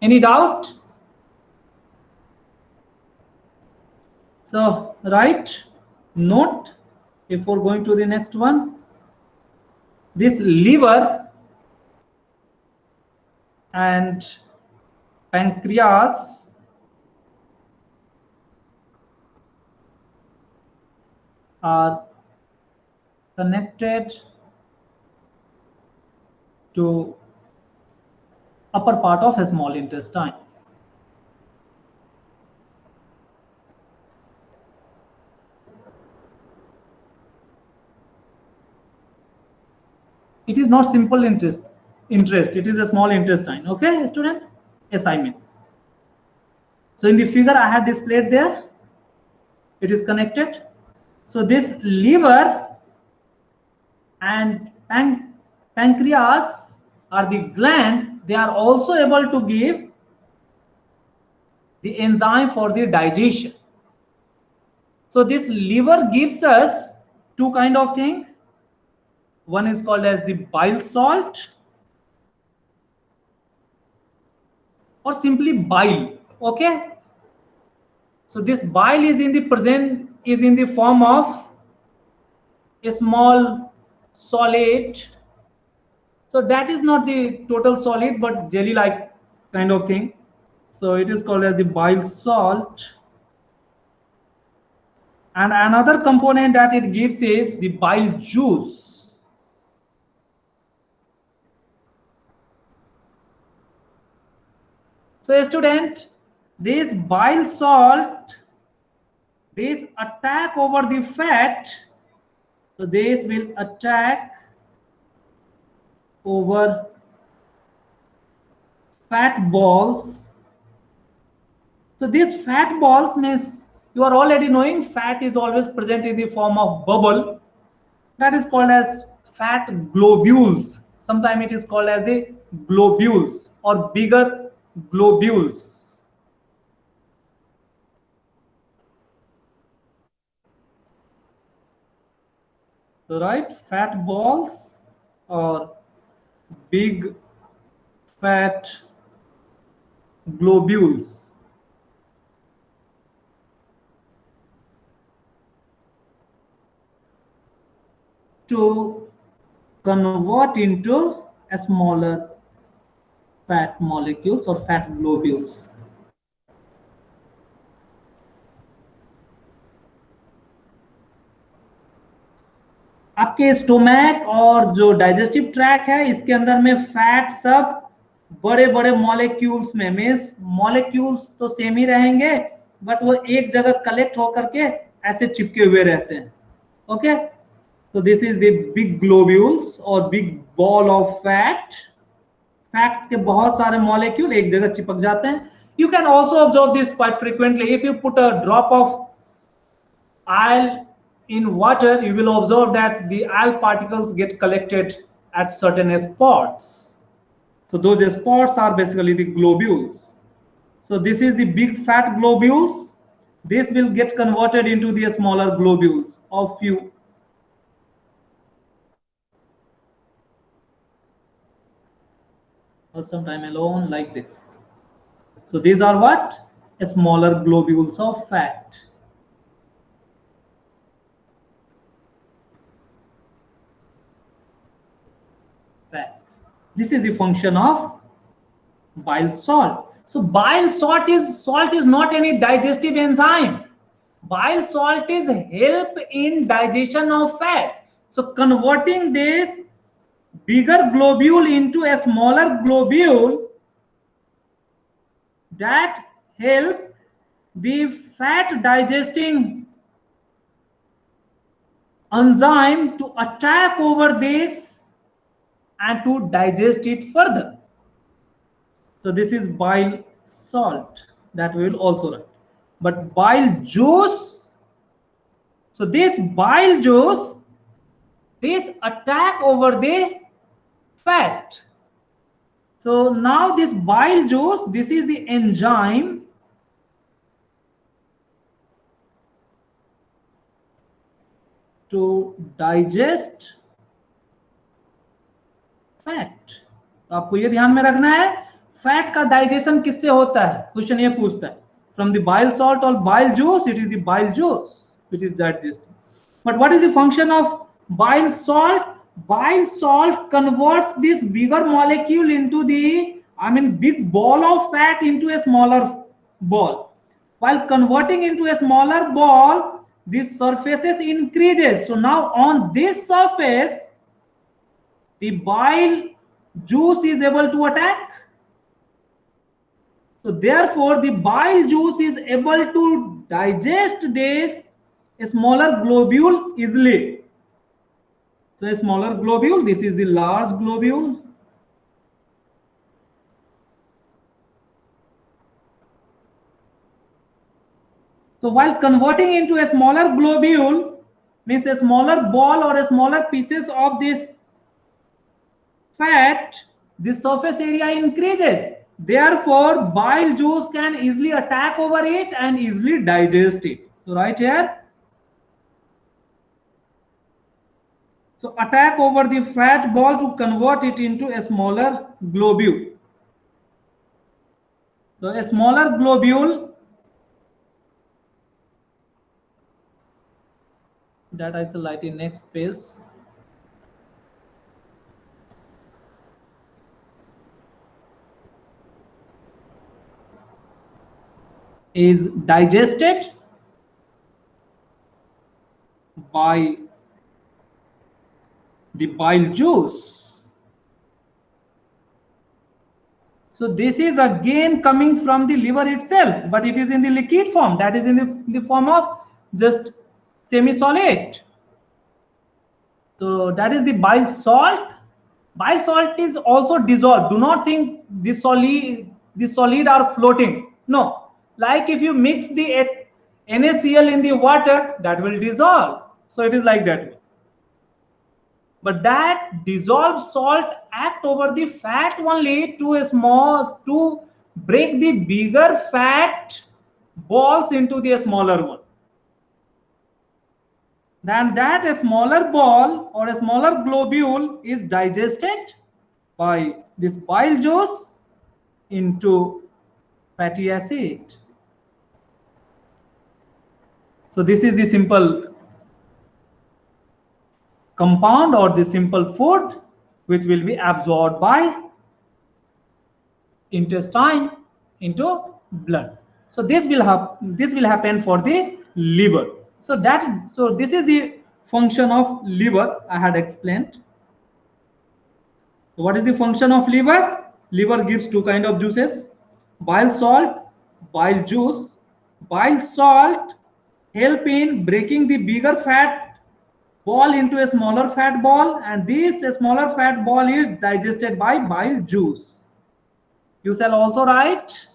Any doubt? So, right, note before going to the next one. This liver and pancreas are connected to upper part of a small intestine. It is not simple interest, it is a small intestine. Okay, student? Assignment. So in the figure I have displayed there, it is connected. So this liver and pancreas are the gland, they are also able to give the enzyme for the digestion. So this liver gives us two kind of thing. One is called as the bile salt or simply bile. Okay, so this bile is in the form of a small solid. So that is not the total solid but jelly like kind of thing. So it is called as the bile salt. And another component that it gives is the bile juice. So student, this bile salt, this attack over the fat So this will attack over fat balls. So these fat balls means, you are already knowing fat is always present in the form of bubble. That is called as fat globules. Sometimes it is called as the globules or bigger globules. So right, fat balls or big fat globules. To convert into a smaller fat molecules or fat globules. आपके stomach और जो digestive track है इसके अंदर में fat सब बड़े बड़े मॉलिक्यूल्स में, मींस मॉलिक्यूल्स तो सेम ही रहेंगे बट वो एक जगह कलेक्ट होकर के ऐसे चिपके हुए रहते हैं. Okay, so this is the big globules or big ball of fat. Fat के बहुत सारे मॉलिक्यूल एक जगह चिपक जाते हैं. You can also observe this quite frequently. If you put a drop of oil in water, you will observe that the oil particles get collected at certain spots. So those spots are basically the globules. So this is the big fat globules. This will get converted into the smaller globules of few. Or sometime alone like this. So these are what? Smaller globules of fat. This is the function of bile salt. So bile salt is not any digestive enzyme. Bile salt is help in digestion of fat. So converting this bigger globule into a smaller globule, that help the fat digesting enzyme to attack over this and to digest it further. So this is bile salt that we will also write. But bile juice, so this bile juice, this attack over the fat. So now this bile juice, this is the enzyme to digest fat. तो आपको ये ध्यान में रखना है, fat का digestion किससे होता है. क्वेश्चन ये पूछता है, फ्रॉम द बाइल सॉल्ट और bile juice. It is the bile juice which is digested. But what is the function of bile salt? Bile salt converts this bigger molecule into the, big ball of fat into a smaller ball. While converting into a smaller ball, this surfaces increases. So now on this surface, the bile juice is able to attack. So therefore the bile juice is able to digest this smaller globule easily. So a smaller globule, this is the large globule. So while converting into a smaller globule, means a smaller ball or a smaller pieces of this fat, the surface area increases. Therefore bile juice can easily attack over it and easily digest it. So right here, so attack over the fat ball to convert it into a smaller globule. So a smaller globule that I shall write in next page. Is digested by the bile juice. So this is again coming from the liver itself, but it is in the liquid form, that is in the form of just semi-solid. So that is the bile salt. Bile salt is also dissolved. Do not think the solid are floating. No, like if you mix the NaCl in the water, that will dissolve. So it is like that. But that dissolved salt act over the fat only to break the bigger fat balls into the smaller one. Then that a smaller ball or a smaller globule is digested by this bile juice into fatty acid. So this is the simple compound or the simple food which will be absorbed by intestine into blood. So this will happen for the liver. So this is the function of liver I had explained. What is the function of liver? Liver gives two kind of juices: bile salt, bile juice. Bile salt help in breaking the bigger fat ball into a smaller fat ball, and this smaller fat ball is digested by bile juice. You shall also write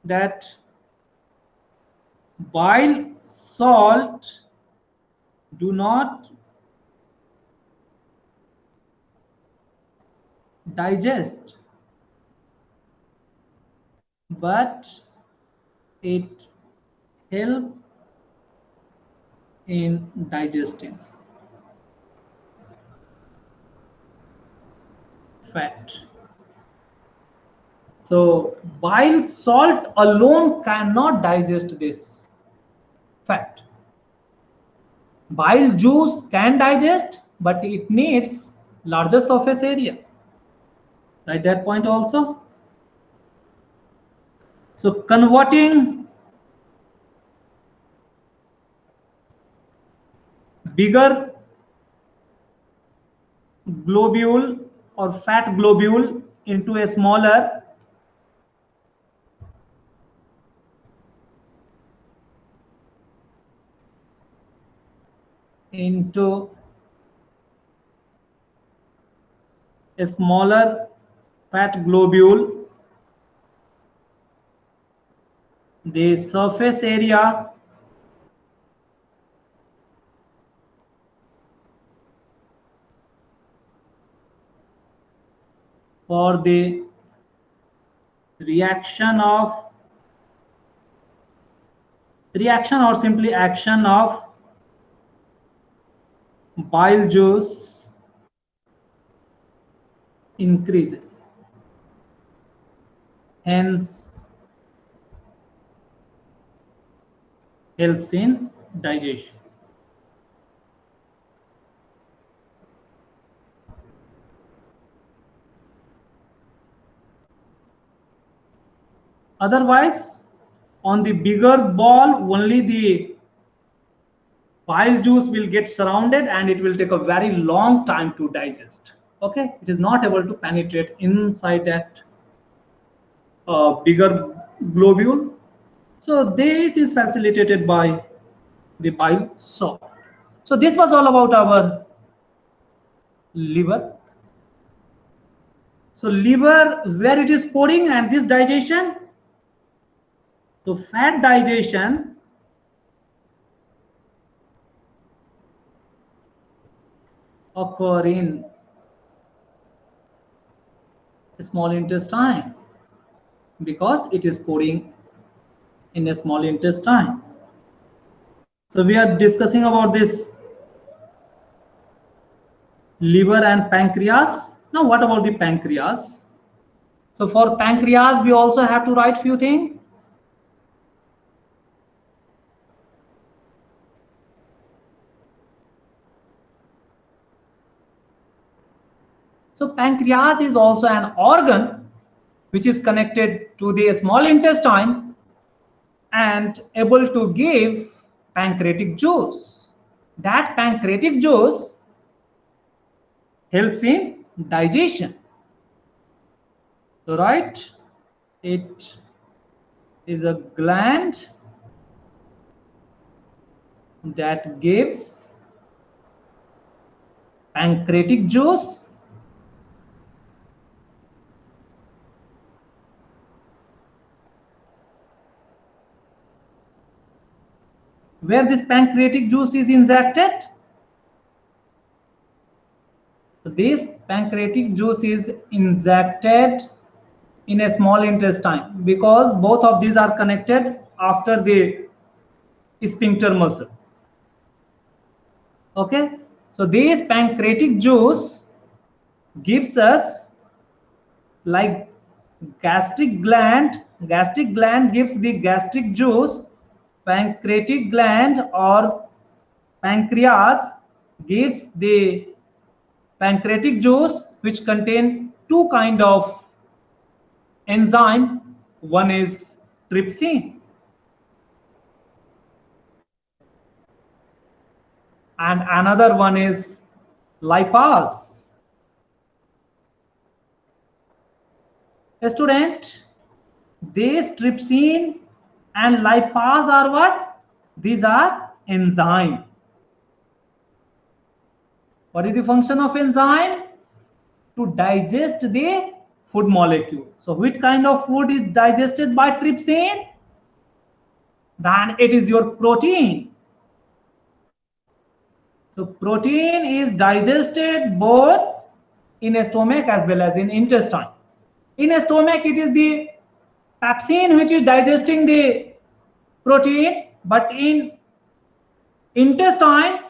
that bile salt do not digest, but it help in digesting fat. So bile salt alone cannot digest this fat. Bile juice can digest, but it needs larger surface area. Write that point also. So converting bigger globule or fat globule into a smaller fat globule, the surface area for the reaction or simply action of bile juice increases. Hence helps in digestion. Otherwise, on the bigger ball, only the bile juice will get surrounded and it will take a very long time to digest. Okay, it is not able to penetrate inside that bigger globule. So this is facilitated by the bile salt. So this was all about our liver. So liver, where it is pouring and this digestion. So fat digestion occur in small intestine because it is pouring in a small intestine. So we are discussing about this liver and pancreas. Now what about the pancreas? So for pancreas we also have to write few things. So pancreas is also an organ which is connected to the small intestine and able to give pancreatic juice. That pancreatic juice helps in digestion. So right, it is a gland that gives pancreatic juice, where this pancreatic juice is injected. So this pancreatic juice is injected in a small intestine because both of these are connected after the sphincter muscle. Okay, so this pancreatic juice gives us like gastric gland gives the gastric juice, pancreatic gland or pancreas gives the pancreatic juice, which contain two kind of enzyme. One is trypsin and another one is lipase. Student, this trypsin and lipase are what? These are enzyme. What is the function of enzyme? To digest the food molecule. So which kind of food is digested by trypsin? Then it is your protein. So protein is digested both in a stomach as well as in intestine. In a stomach, it is the pepsin which is digesting the protein, but in intestine,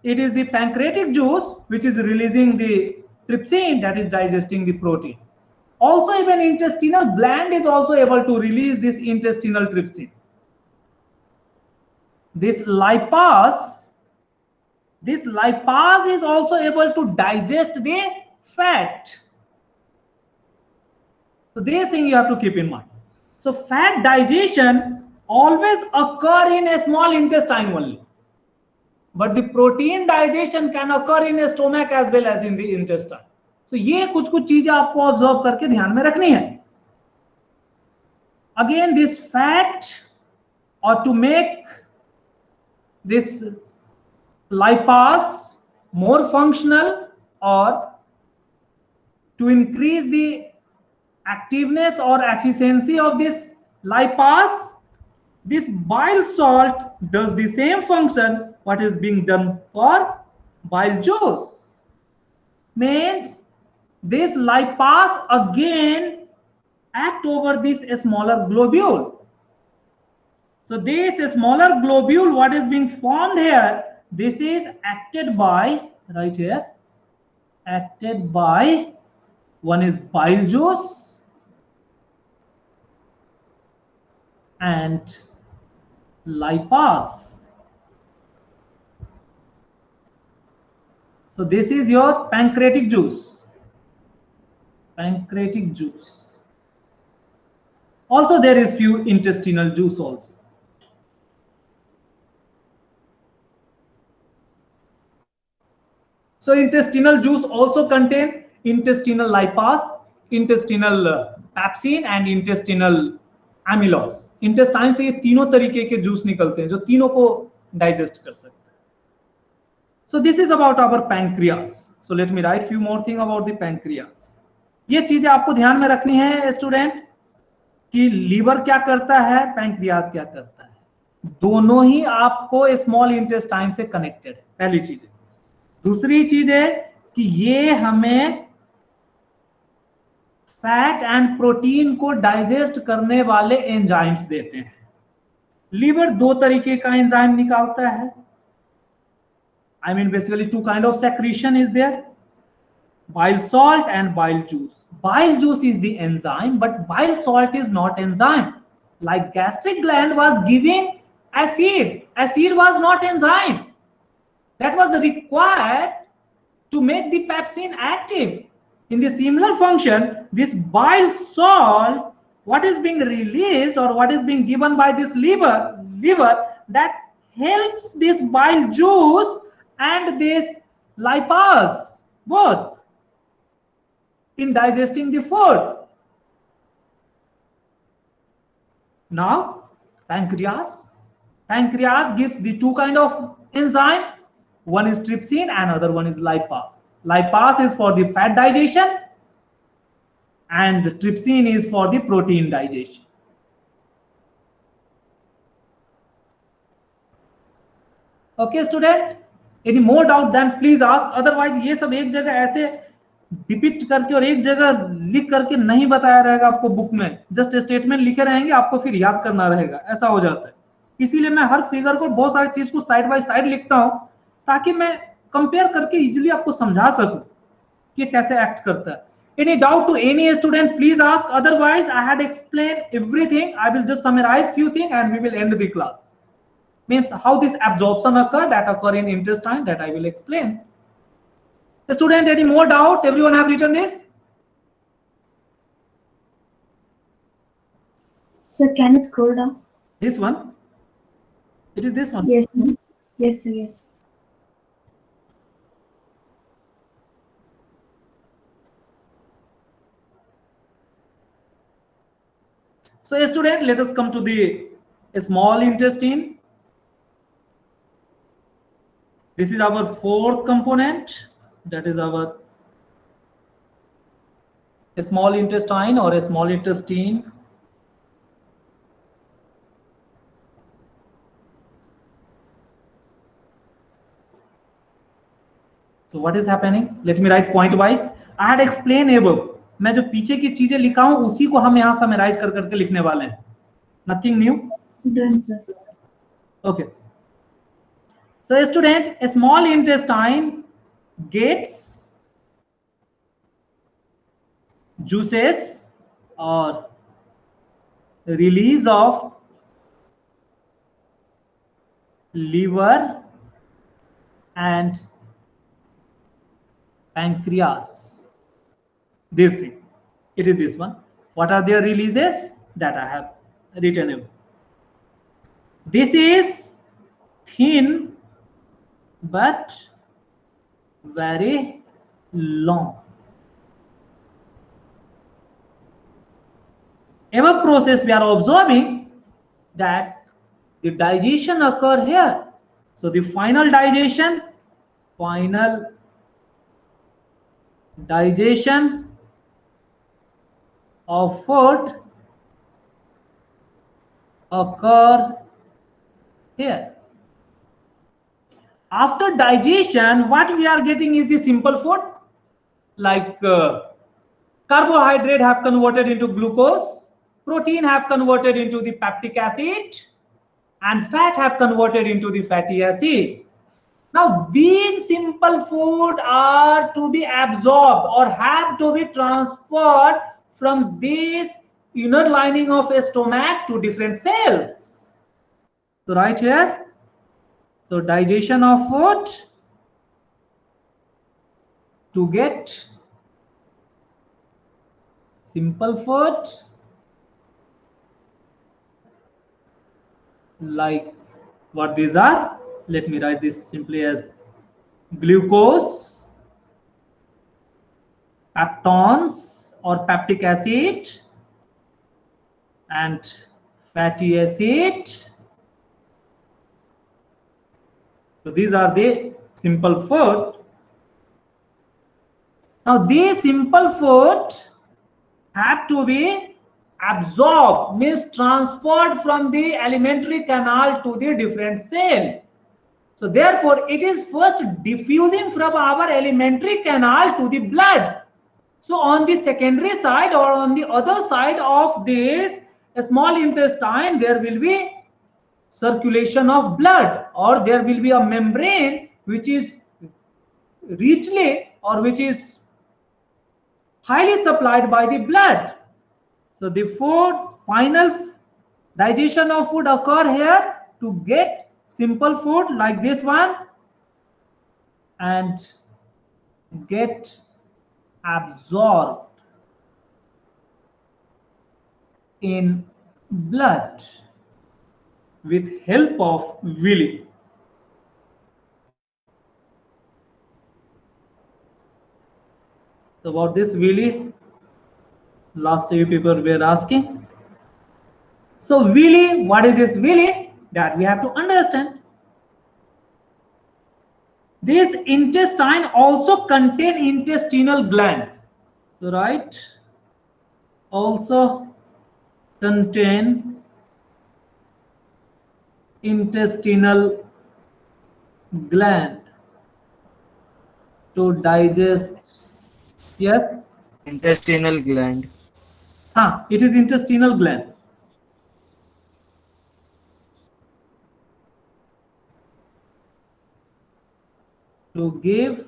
it is the pancreatic juice which is releasing the trypsin that is digesting the protein. Also, even intestinal gland is also able to release this intestinal trypsin. This lipase is also able to digest the fat. So this thing you have to keep in mind. So fat digestion always occur in a small intestine only, but the protein digestion can occur in a stomach as well as in the intestine. So ये कुछ चीजें आपको observe करके ध्यान में रखनी है. Again, this fat, or to make this lipase more functional, or to increase the activeness or efficiency of this lipase, this bile salt does the same function what is being done for bile juice. Means this lipase again act over this smaller globule. So this smaller globule, what is being formed here, this is acted by, right here, acted by, one is bile juice and lipase. So this is your pancreatic juice. Pancreatic juice. Also there is few intestinal juice also. So intestinal juice also contain intestinal lipase, intestinal pepsin and intestinal amylose. Intestine से ये तीनों तरीके के juice निकलते हैं जो तीनों को डाइजेस्ट कर सकते हैं. So this is about our pancreas. So let me write few more thing about the pancreas. ये चीजें आपको ध्यान में रखनी है स्टूडेंट कि लीवर क्या करता है, पैंक्रियाज क्या करता है. दोनों ही आपको स्मॉल इंटेस्टाइन से कनेक्टेड है, पहली चीज है. दूसरी चीज है कि ये हमें फैट एंड प्रोटीन को डाइजेस्ट करने वाले एंजाइम्स देते हैं. लीवर दो तरीके का एंजाइम निकालता है. I mean basically two kind of secretion is there, bile salt and bile juice. Bile juice is the enzyme, but bile salt is not enzyme. Like gastric gland was giving acid was not enzyme. That was required to make the pepsin active. In the similar function, this bile salt, what is being released or what is being given by this liver that helps this bile juice and this lipase both in digesting the food. Now pancreas gives the two kind of enzyme. One is trypsin and other one is lipase. Lipase is for the fat digestion, and the trypsin is for the protein digestion. Okay student, any more doubt then please ask, otherwise ये सब एक जगह ऐसे depict करके और एक जगह लिख करके नहीं बताया रहेगा आपको बुक में, जस्ट स्टेटमेंट लिखे रहेंगे, आपको फिर याद करना रहेगा, ऐसा हो जाता है। इसीलिए मैं हर फिगर को बहुत सारी चीज को साइड बाय साइड लिखता हूं ताकि मैं कंपेयर करके इजीली आपको समझा सकूं कि कैसे एक्ट करता है। Any doubt to any student please ask, otherwise I had explained everything. I will just summarize few things and we will end the class. Means how this absorption occur, that occur in intestine, that I will explain. The student, any more doubt? Everyone have written this? Sir, can you scroll down? This one? It is this one? Yes, sir. Yes, sir, yes. So student, let us come to the small intestine. This is our fourth component, that is our small intestine or a small intestine. So what is happening? Let me write point wise. I had explained above. मैं जो पीछे की चीजें लिखा हूं उसी को हम यहाँ समराइज कर करके लिखने वाले हैं. Nothing new. Done, sir. Okay. So student, a small intestine gets juices or release of liver and pancreas. This thing, it is this one. What are their releases? That I have written in. This is thin but very long. Above process we are observing that the digestion occur here. So the final digestion of food occur here. After digestion, what we are getting is the simple food, like carbohydrate have converted into glucose, protein have converted into the peptic acid, and fat have converted into the fatty acid. Now these simple food are to be absorbed or have to be transferred from this inner lining of a stomach to different cells. So right here, so digestion of food to get simple food like what these are. Let me write this simply as glucose, peptones or peptic acid, and fatty acid. So these are the simple food. Now these simple food have to be absorbed, means transferred from the alimentary canal to the different cell. So therefore it is first diffusing from our alimentary canal to the blood. So on the secondary side or on the other side of this small intestine, there will be circulation of blood, or there will be a membrane which is richly or which is highly supplied by the blood. So the food, final digestion of food occur here to get simple food like this one and get absorbed in blood with help of villi. So about this villi, last year people were asking. So villi, what is this villi? That we have to understand. This intestine also contain intestinal gland, right? Also contain intestinal gland to digest. Yes, Intestinal gland. it is intestinal gland. To give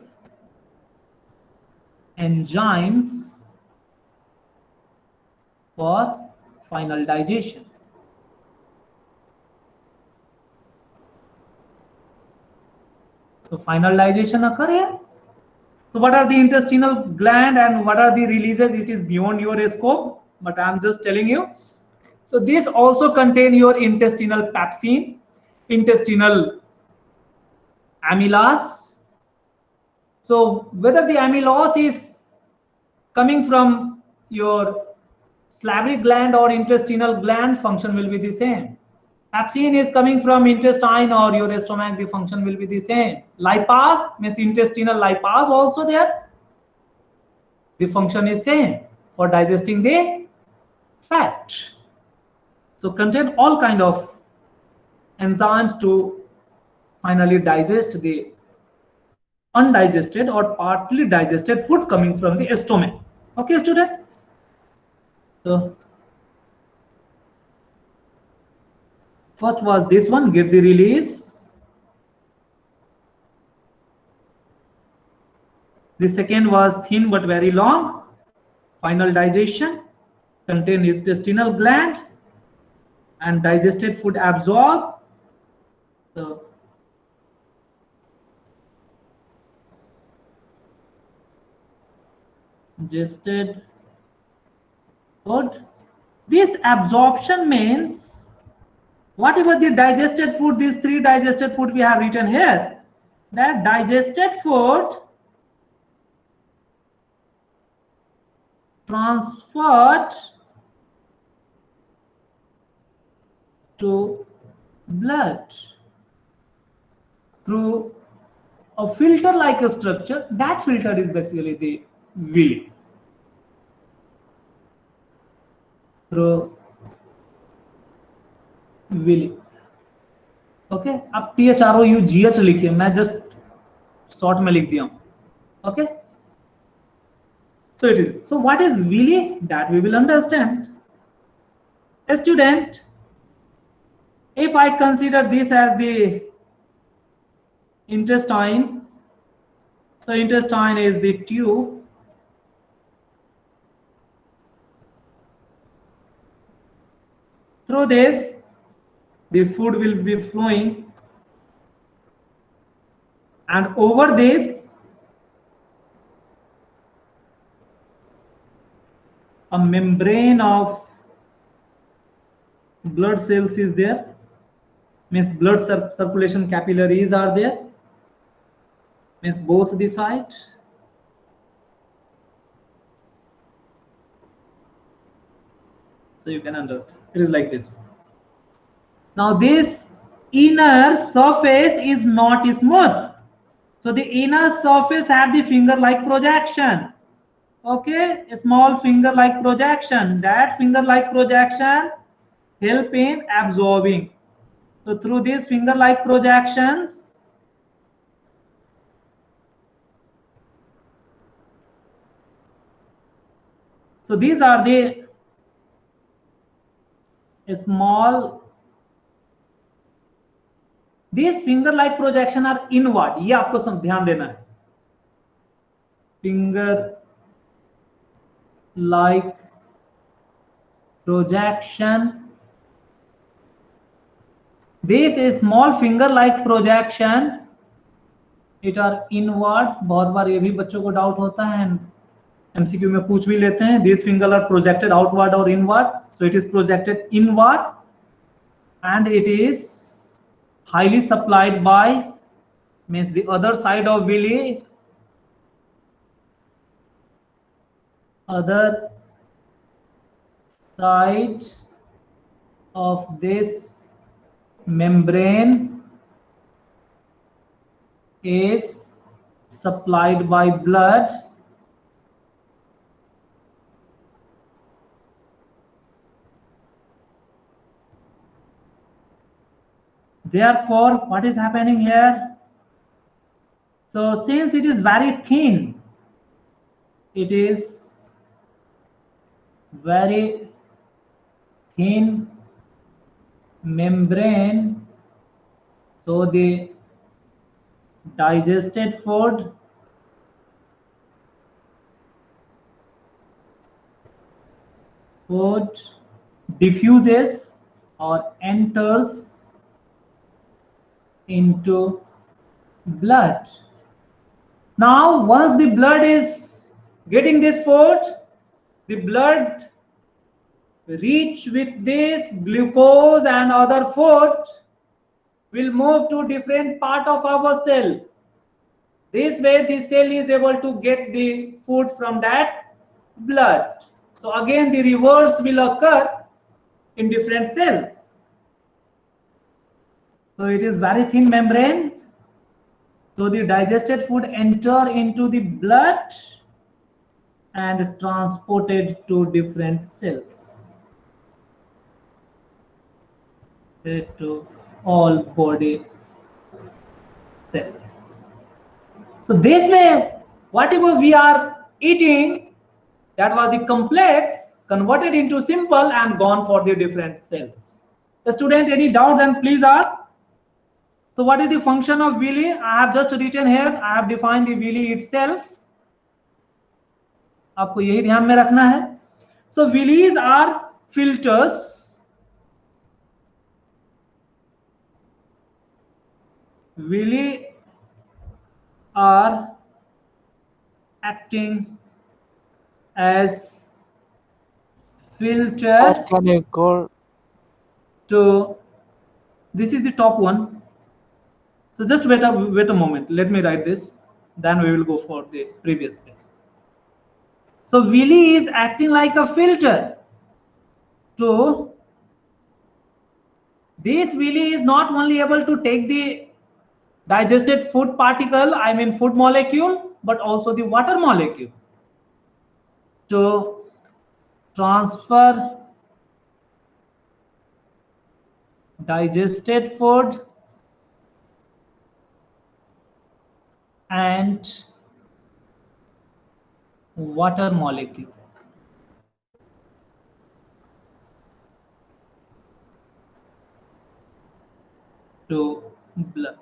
enzymes for final digestion. So final digestion occur here. So what are the intestinal gland and what are the releases? It is beyond your scope, but I am just telling you. So this also contain your intestinal pepsin, intestinal amylase. So whether the amylase is coming from your salivary gland or intestinal gland, function will be the same. Pepsin is coming from intestine or your stomach, the function will be the same. Lipase means intestinal lipase also there. The function is same for digesting the fat. So contain all kind of enzymes to finally digest the undigested or partly digested food coming from the stomach. Okay, student? So first was this one, get the release. The second was thin but very long, final digestion, contain intestinal gland, and digested food absorb. So digested food. This absorption means whatever the digested food, these three digested food we have written here, that digested food transferred to blood through a filter like a structure. That filter is basically the villi. Through villi. Okay, अब THROUGH लिखिए, मैं just short में लिख दिया हूं. Okay, so it is. So what is villi? That we will understand. A student, if I consider this as the intestine, so intestine is the tube. Through this, the food will be flowing, and over this, a membrane of blood cells is there, means blood circulation capillaries are there, means both the side. So you can understand, it is like this. Now this inner surface is not smooth, so the inner surface have the finger like projection. Okay, a small finger like projection. That finger like projection help in absorbing. So through these finger like projections, so these are the small, these finger like projection are inward. ये आपको सब ध्यान देना है. Finger like projection. This is small finger like projection, it are inward. बहुत बार ये भी बच्चों को डाउट होता है, MCQ में पूछ भी लेते हैं. These finger are projected outward or inward, so it is projected inward, and it is highly supplied by, means the other side of villi, other side of this membrane is supplied by blood. Therefore, what is happening here? So since it is very thin, it is very thin membrane, so the digested food diffuses or enters into blood. Now once the blood is getting this food, the blood rich with this glucose and other food will move to different part of our cell. This way the cell is able to get the food from that blood. So again the reverse will occur in different cells. So it is very thin membrane. So the digested food enter into the blood and transported to different cells, to all body cells. So this way, whatever we are eating, that was the complex, converted into simple and gone for the different cells. The student, any doubt, then please ask. So what is the function of villi? I have just written here, I have defined the villi itself. आपको यही ध्यान में रखना है. So villis are filters. Villi are acting as filter. Sir, can you call? To this is the top one. So just wait a moment. Let me write this. Then we will go for the previous place. So villi is acting like a filter. So this villi is not only able to take the digested food particle, I mean food molecule, but also the water molecule to transfer digested food and water molecule to blood.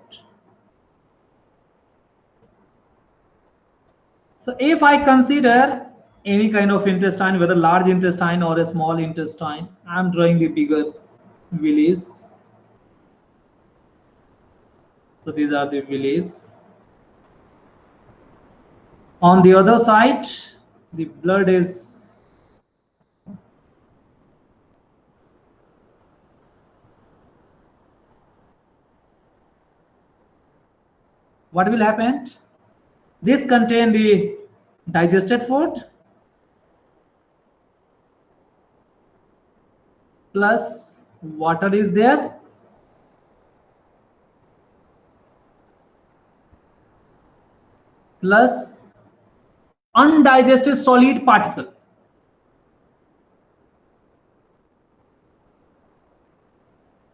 So if I consider any kind of intestine, whether large intestine or a small intestine, I am drawing the bigger villis. So these are the villis. On the other side, the blood is what will happen? This contain the digested food plus water is there, plus undigested solid particle.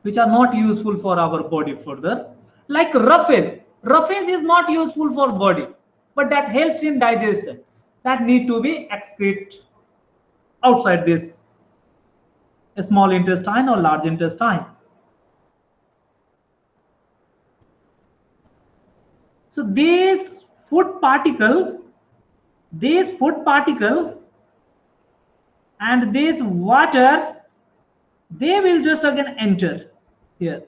Which are not useful for our body further, like roughage. Roughage is not useful for body, but that helps in digestion. That need to be excreted outside this small intestine or large intestine. So this food particle and this water, they will just again enter here.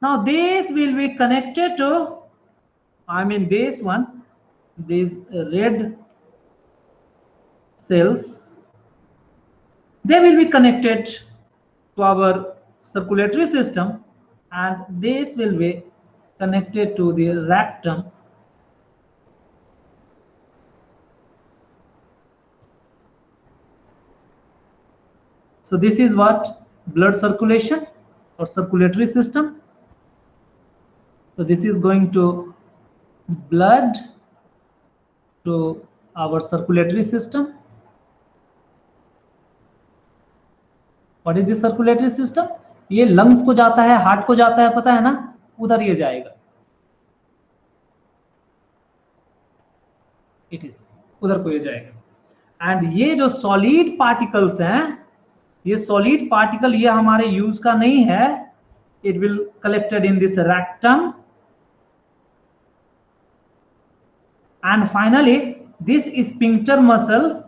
Now this will be connected to, I mean this one, these red cells, they will be connected to our circulatory system, and this will be connected to the rectum. So this is what blood circulation or circulatory system. So this is going to blood to our circulatory system. What is the circulatory system? ये lungs को जाता है, heart को जाता है, पता है ना, उधर ये जाएगा, it is उधर को ये जाएगा। एंड ये जो सॉलिड पार्टिकल्स हैं, ये सॉलिड पार्टिकल ये हमारे यूज का नहीं है, it will collected in this rectum, and finally this sphincter muscle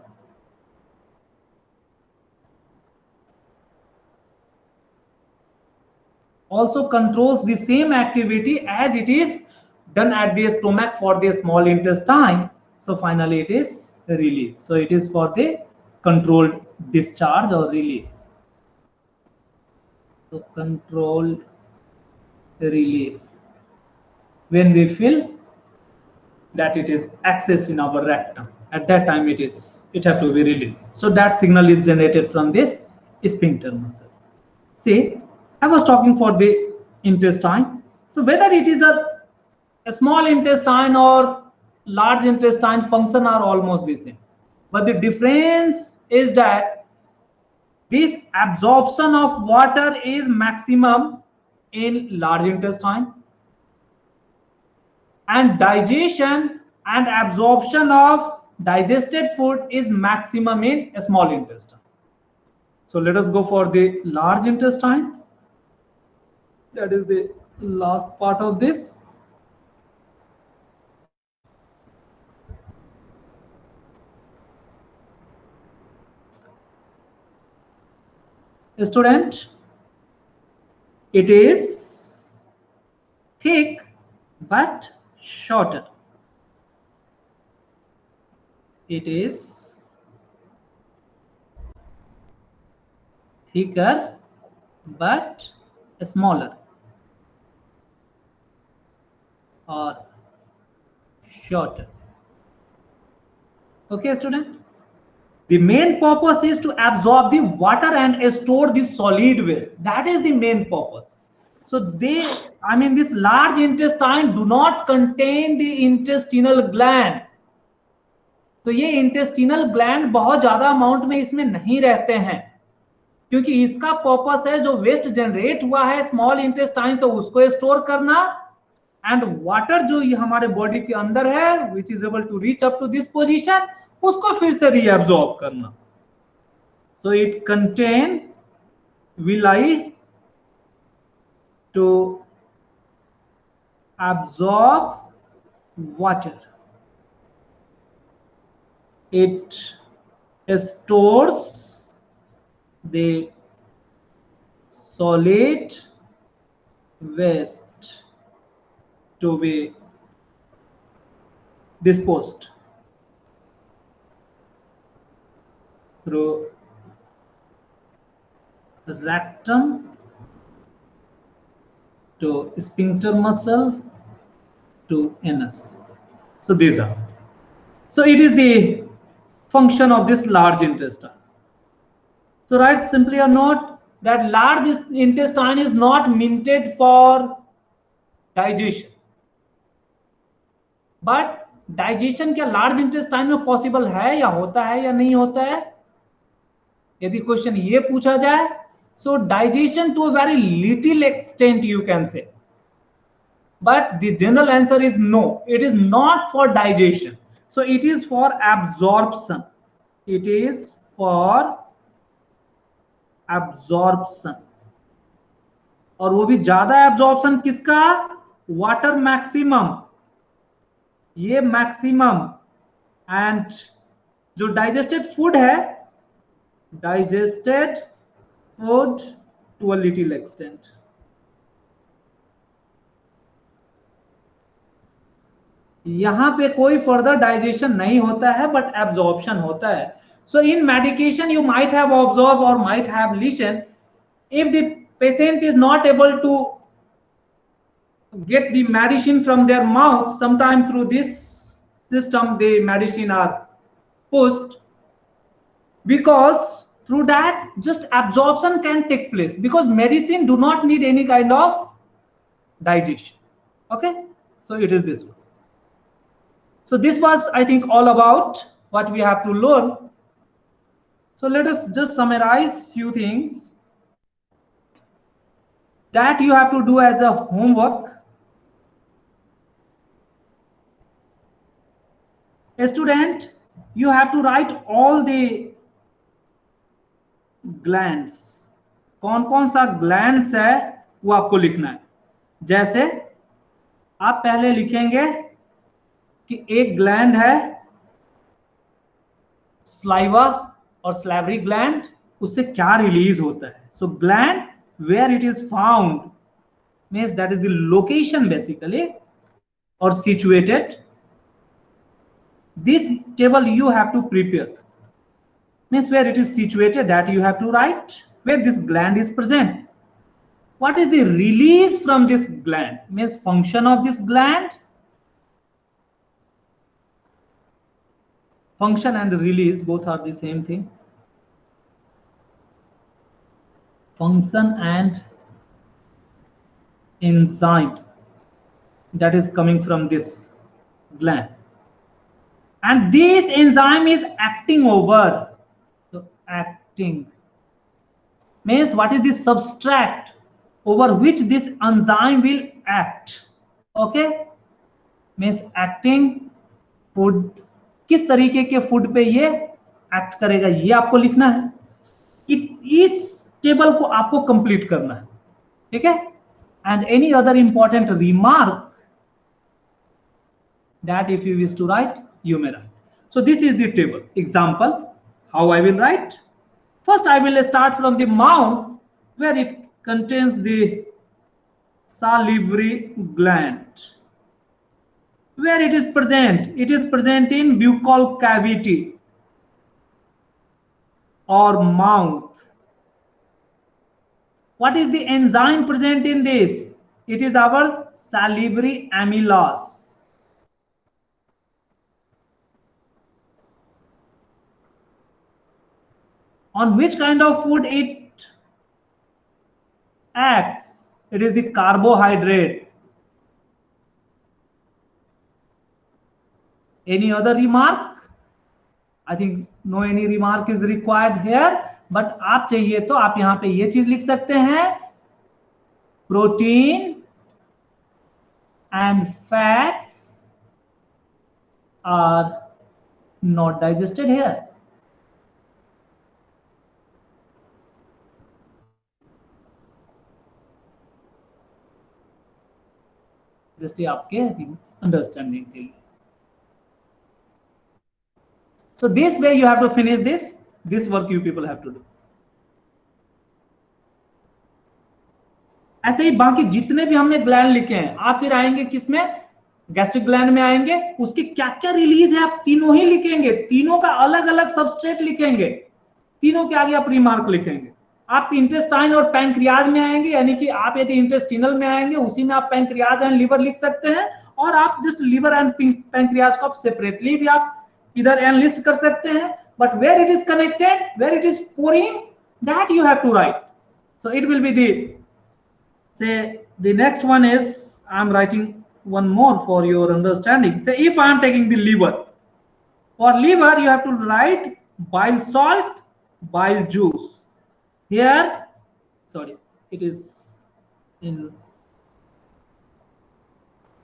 also controls the same activity as it is done at the stomach for the small intestine. So finally it is released. So it is for the controlled discharge or release. So controlled release when we feel that it is access in our rectum, at that time it have to be released. So that signal is generated from this sphincter muscle. See, I was talking for the intestine. So whether it is a small intestine or large intestine, function are almost the same, but the difference is that this absorption of water is maximum in large intestine, and digestion and absorption of digested food is maximum in a small intestine. So let us go for the large intestine. That is the last part of this. Student, it is thick but shorter. It is thicker but smaller or shorter. Okay, student? The main purpose is to absorb the water and store the solid waste. That is the main purpose. So this large intestine do not contain the intestinal gland. तो ये intestinal gland बहुत ज्यादा amount में इसमें नहीं रहते हैं, क्योंकि इसका पर्पस है जो वेस्ट जनरेट हुआ है स्मॉल इंटेस्टाइन से उसको स्टोर करना, एंड वाटर जो ये हमारे बॉडी के अंदर है which is able to reach up to this position, उसको फिर से रीअब्सॉर्ब करना. So it contain villi to absorb water. It stores the solid waste to be disposed through rectum to sphincter muscle to anus. So these are. So it is the function of this large intestine. So write simply a note that large intestine is not minted for digestion. But digestion क्या large intestine में possible है या होता है या नहीं होता है? यदि क्वेश्चन ये पूछा जाए, so digestion to a very little extent you can say. But the general answer is no, it is not for digestion. So it is for absorption. It is for absorption. और वो भी ज्यादा absorption किसका? Water maximum. ये maximum. And जो digested food है, digested food to a little extent. यहां पे कोई फर्दर डाइजेशन नहीं होता है बट एब्जॉर्प्शन होता है. So in medication you might have observe or might have listen, if the patient is not able to get the medicine from their mouth, sometime through this system the medicine are pushed, because through that just absorption can take place, because medicine do not need any kind of digestion. Okay, so it is this one. So this was, I think, all about what we have to learn. So let us just summarize few things that you have to do as a homework. A student, you have to write all the glands. कौन कौन सा glands है वो आपको लिखना है. जैसे आप पहले लिखेंगे कि एक ग्लैंड है स्लाइवा और स्लैवरी ग्लैंड, उससे क्या रिलीज होता है. सो gland where it is found means that is the location basically or situated. This table you have to prepare, means where it is situated, that you have to write where this gland is present. What is the release from this gland, means function of this gland. Function and release both are the same thing. Function and enzyme that is coming from this gland, and this enzyme is acting over. So acting means what is the substrate over which this enzyme will act. Okay, means acting food, किस तरीके के food पे ये act करेगा ये आपको लिखना है. इस टेबल को आपको कंप्लीट करना है. ठीक है. And any other important remark that if you wish to write, you may write. So this is the table. Example, how I will write. First I will start from the mouth where it contains the salivary gland. Where it is present? It is present in buccal cavity or mouth. What is the enzyme present in this? It is our salivary amylase. On which kind of food it acts? It is the carbohydrate. Any other remark? I think no any remark is required here. But आप चाहिए तो आप यहां पे ये चीज लिख सकते हैं, protein and fats are not digested here. Just ये आपके अंडरस्टैंडिंग के लिए. So this way you have to finish this work you people have to do. ऐसे ही बाकी जितने भी हमने ग्लैंड लिखे हैं, आप फिर आएंगे किसमें, गैस्ट्रिक ग्लैंड में आएंगे. उसकी क्या क्या रिलीज है आप तीनों ही लिखेंगे, तीनों का अलग अलग सबस्ट्रेट लिखेंगे, तीनों के आगे आप रिमार्क लिखेंगे. आप इंटेस्टाइन और पैंक्रियाज में आएंगे, यानी कि आप यदि इंटेस्टिनल में आएंगे उसी में आप पैंक्रियाज एंड लिवर लिख सकते हैं, और आप जस्ट लिवर एंड पैंक्रियाज को आप सेपरेटली भी आप इधर एनलिस्ट कर सकते हैं. But where it is connected, where it is pouring, that you have to write. So it will be the, say the next one is, I am writing one more for your understanding. Say if I am taking the liver, for liver you have to write bile salt, bile juice. Here, sorry, it is in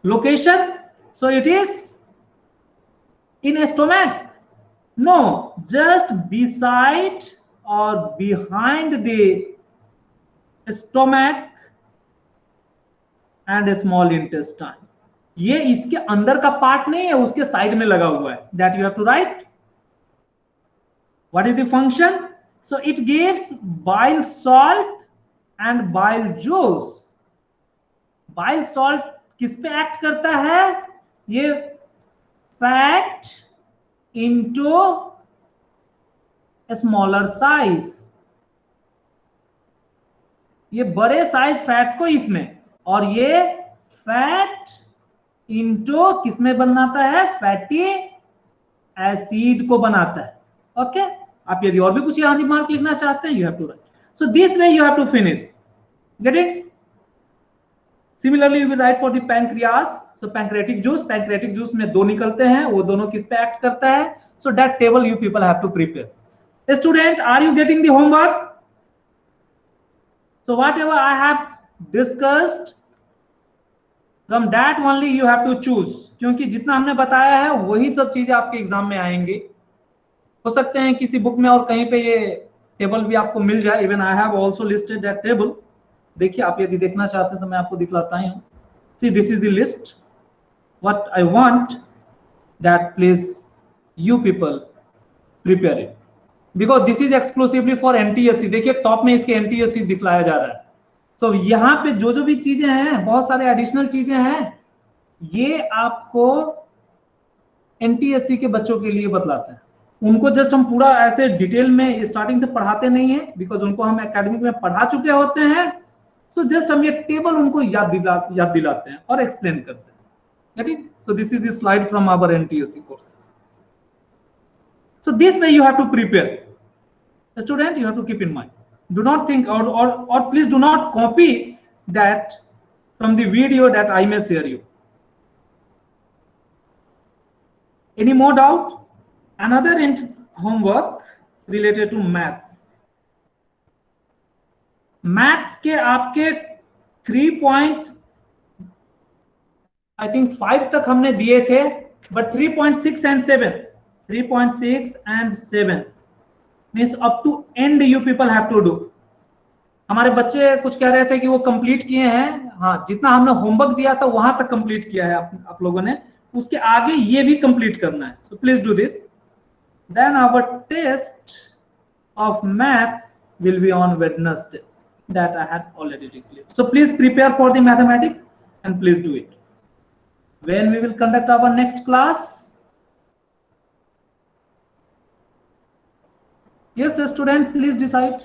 location, so it is in a stomach. No, just beside or behind the stomach and a small intestine. ये इसके अंदर का part नहीं है, उसके side में लगा हुआ है. That you have to write. What is the function? So it gives bile salt and bile juice. Bile salt किस पे एक्ट करता है? ये fat into a smaller size. ये बड़े साइज फैट को इसमें, और ये फैट इंटो किसमें बनाता है, फैटी एसिड को बनाता है. ओके, आप यदि और भी कुछ यहां रिमार्क लिखना चाहते हैं, you have to write. So this way you have to finish. Get it? Similarly, you will write for the pancreas. So pancreatic juice में 2 निकलते हैं, वो दोनों किस पे एक्ट करता है? So that table you people have to prepare. Student, are you getting the homework? So whatever I have discussed, from that only you have to choose. क्योंकि जितना हमने बताया है वही सब चीजें आपके एग्जाम में आएंगे. हो सकते हैं किसी बुक में और कहीं पे ये टेबल भी आपको मिल जाए. Even I have also listed that table. देखिए, आप यदि देखना चाहते हैं तो मैं आपको दिखलाता हूँ. See, this is the list. What I want that please you people prepare it, because this is exclusively for NTSC. देखिए टॉप में इसके NTSC दिखलाया जा रहा है. So यहाँ पे जो जो भी चीजें हैं, बहुत सारे एडिशनल चीजें हैं, ये आपको NTSC के बच्चों के लिए बतलाते हैं. उनको जस्ट हम पूरा ऐसे डिटेल में स्टार्टिंग से पढ़ाते नहीं है, बिकॉज उनको हम एकेडमिक में पढ़ा चुके होते हैं. सो जस्ट हम ये टेबल उनको याद दिलाते हैं और एक्सप्लेन करते हैं. Get it? So this is the slide from our NTSC courses. So this way you have to prepare. The student, you have to keep in mind. Do not think or please do not copy that from the video that I may share you. Any more doubt? Another homework related to maths. Maths के आपके 3.5 तक हमने दिए थे, but 3.6 and 7 means up to end you people have to do. हमारे बच्चे कुछ कह रहे थे कि वो कंप्लीट किए हैं. हाँ, जितना हमने होमवर्क दिया था वहां तक कंप्लीट किया है आप लोगों ने. उसके आगे ये भी कंप्लीट करना है. So please do this. Then our test of maths will be on Wednesday. That I had already declared. So please prepare for the mathematics and please do it. When we will conduct our next class? Yes, student, please decide.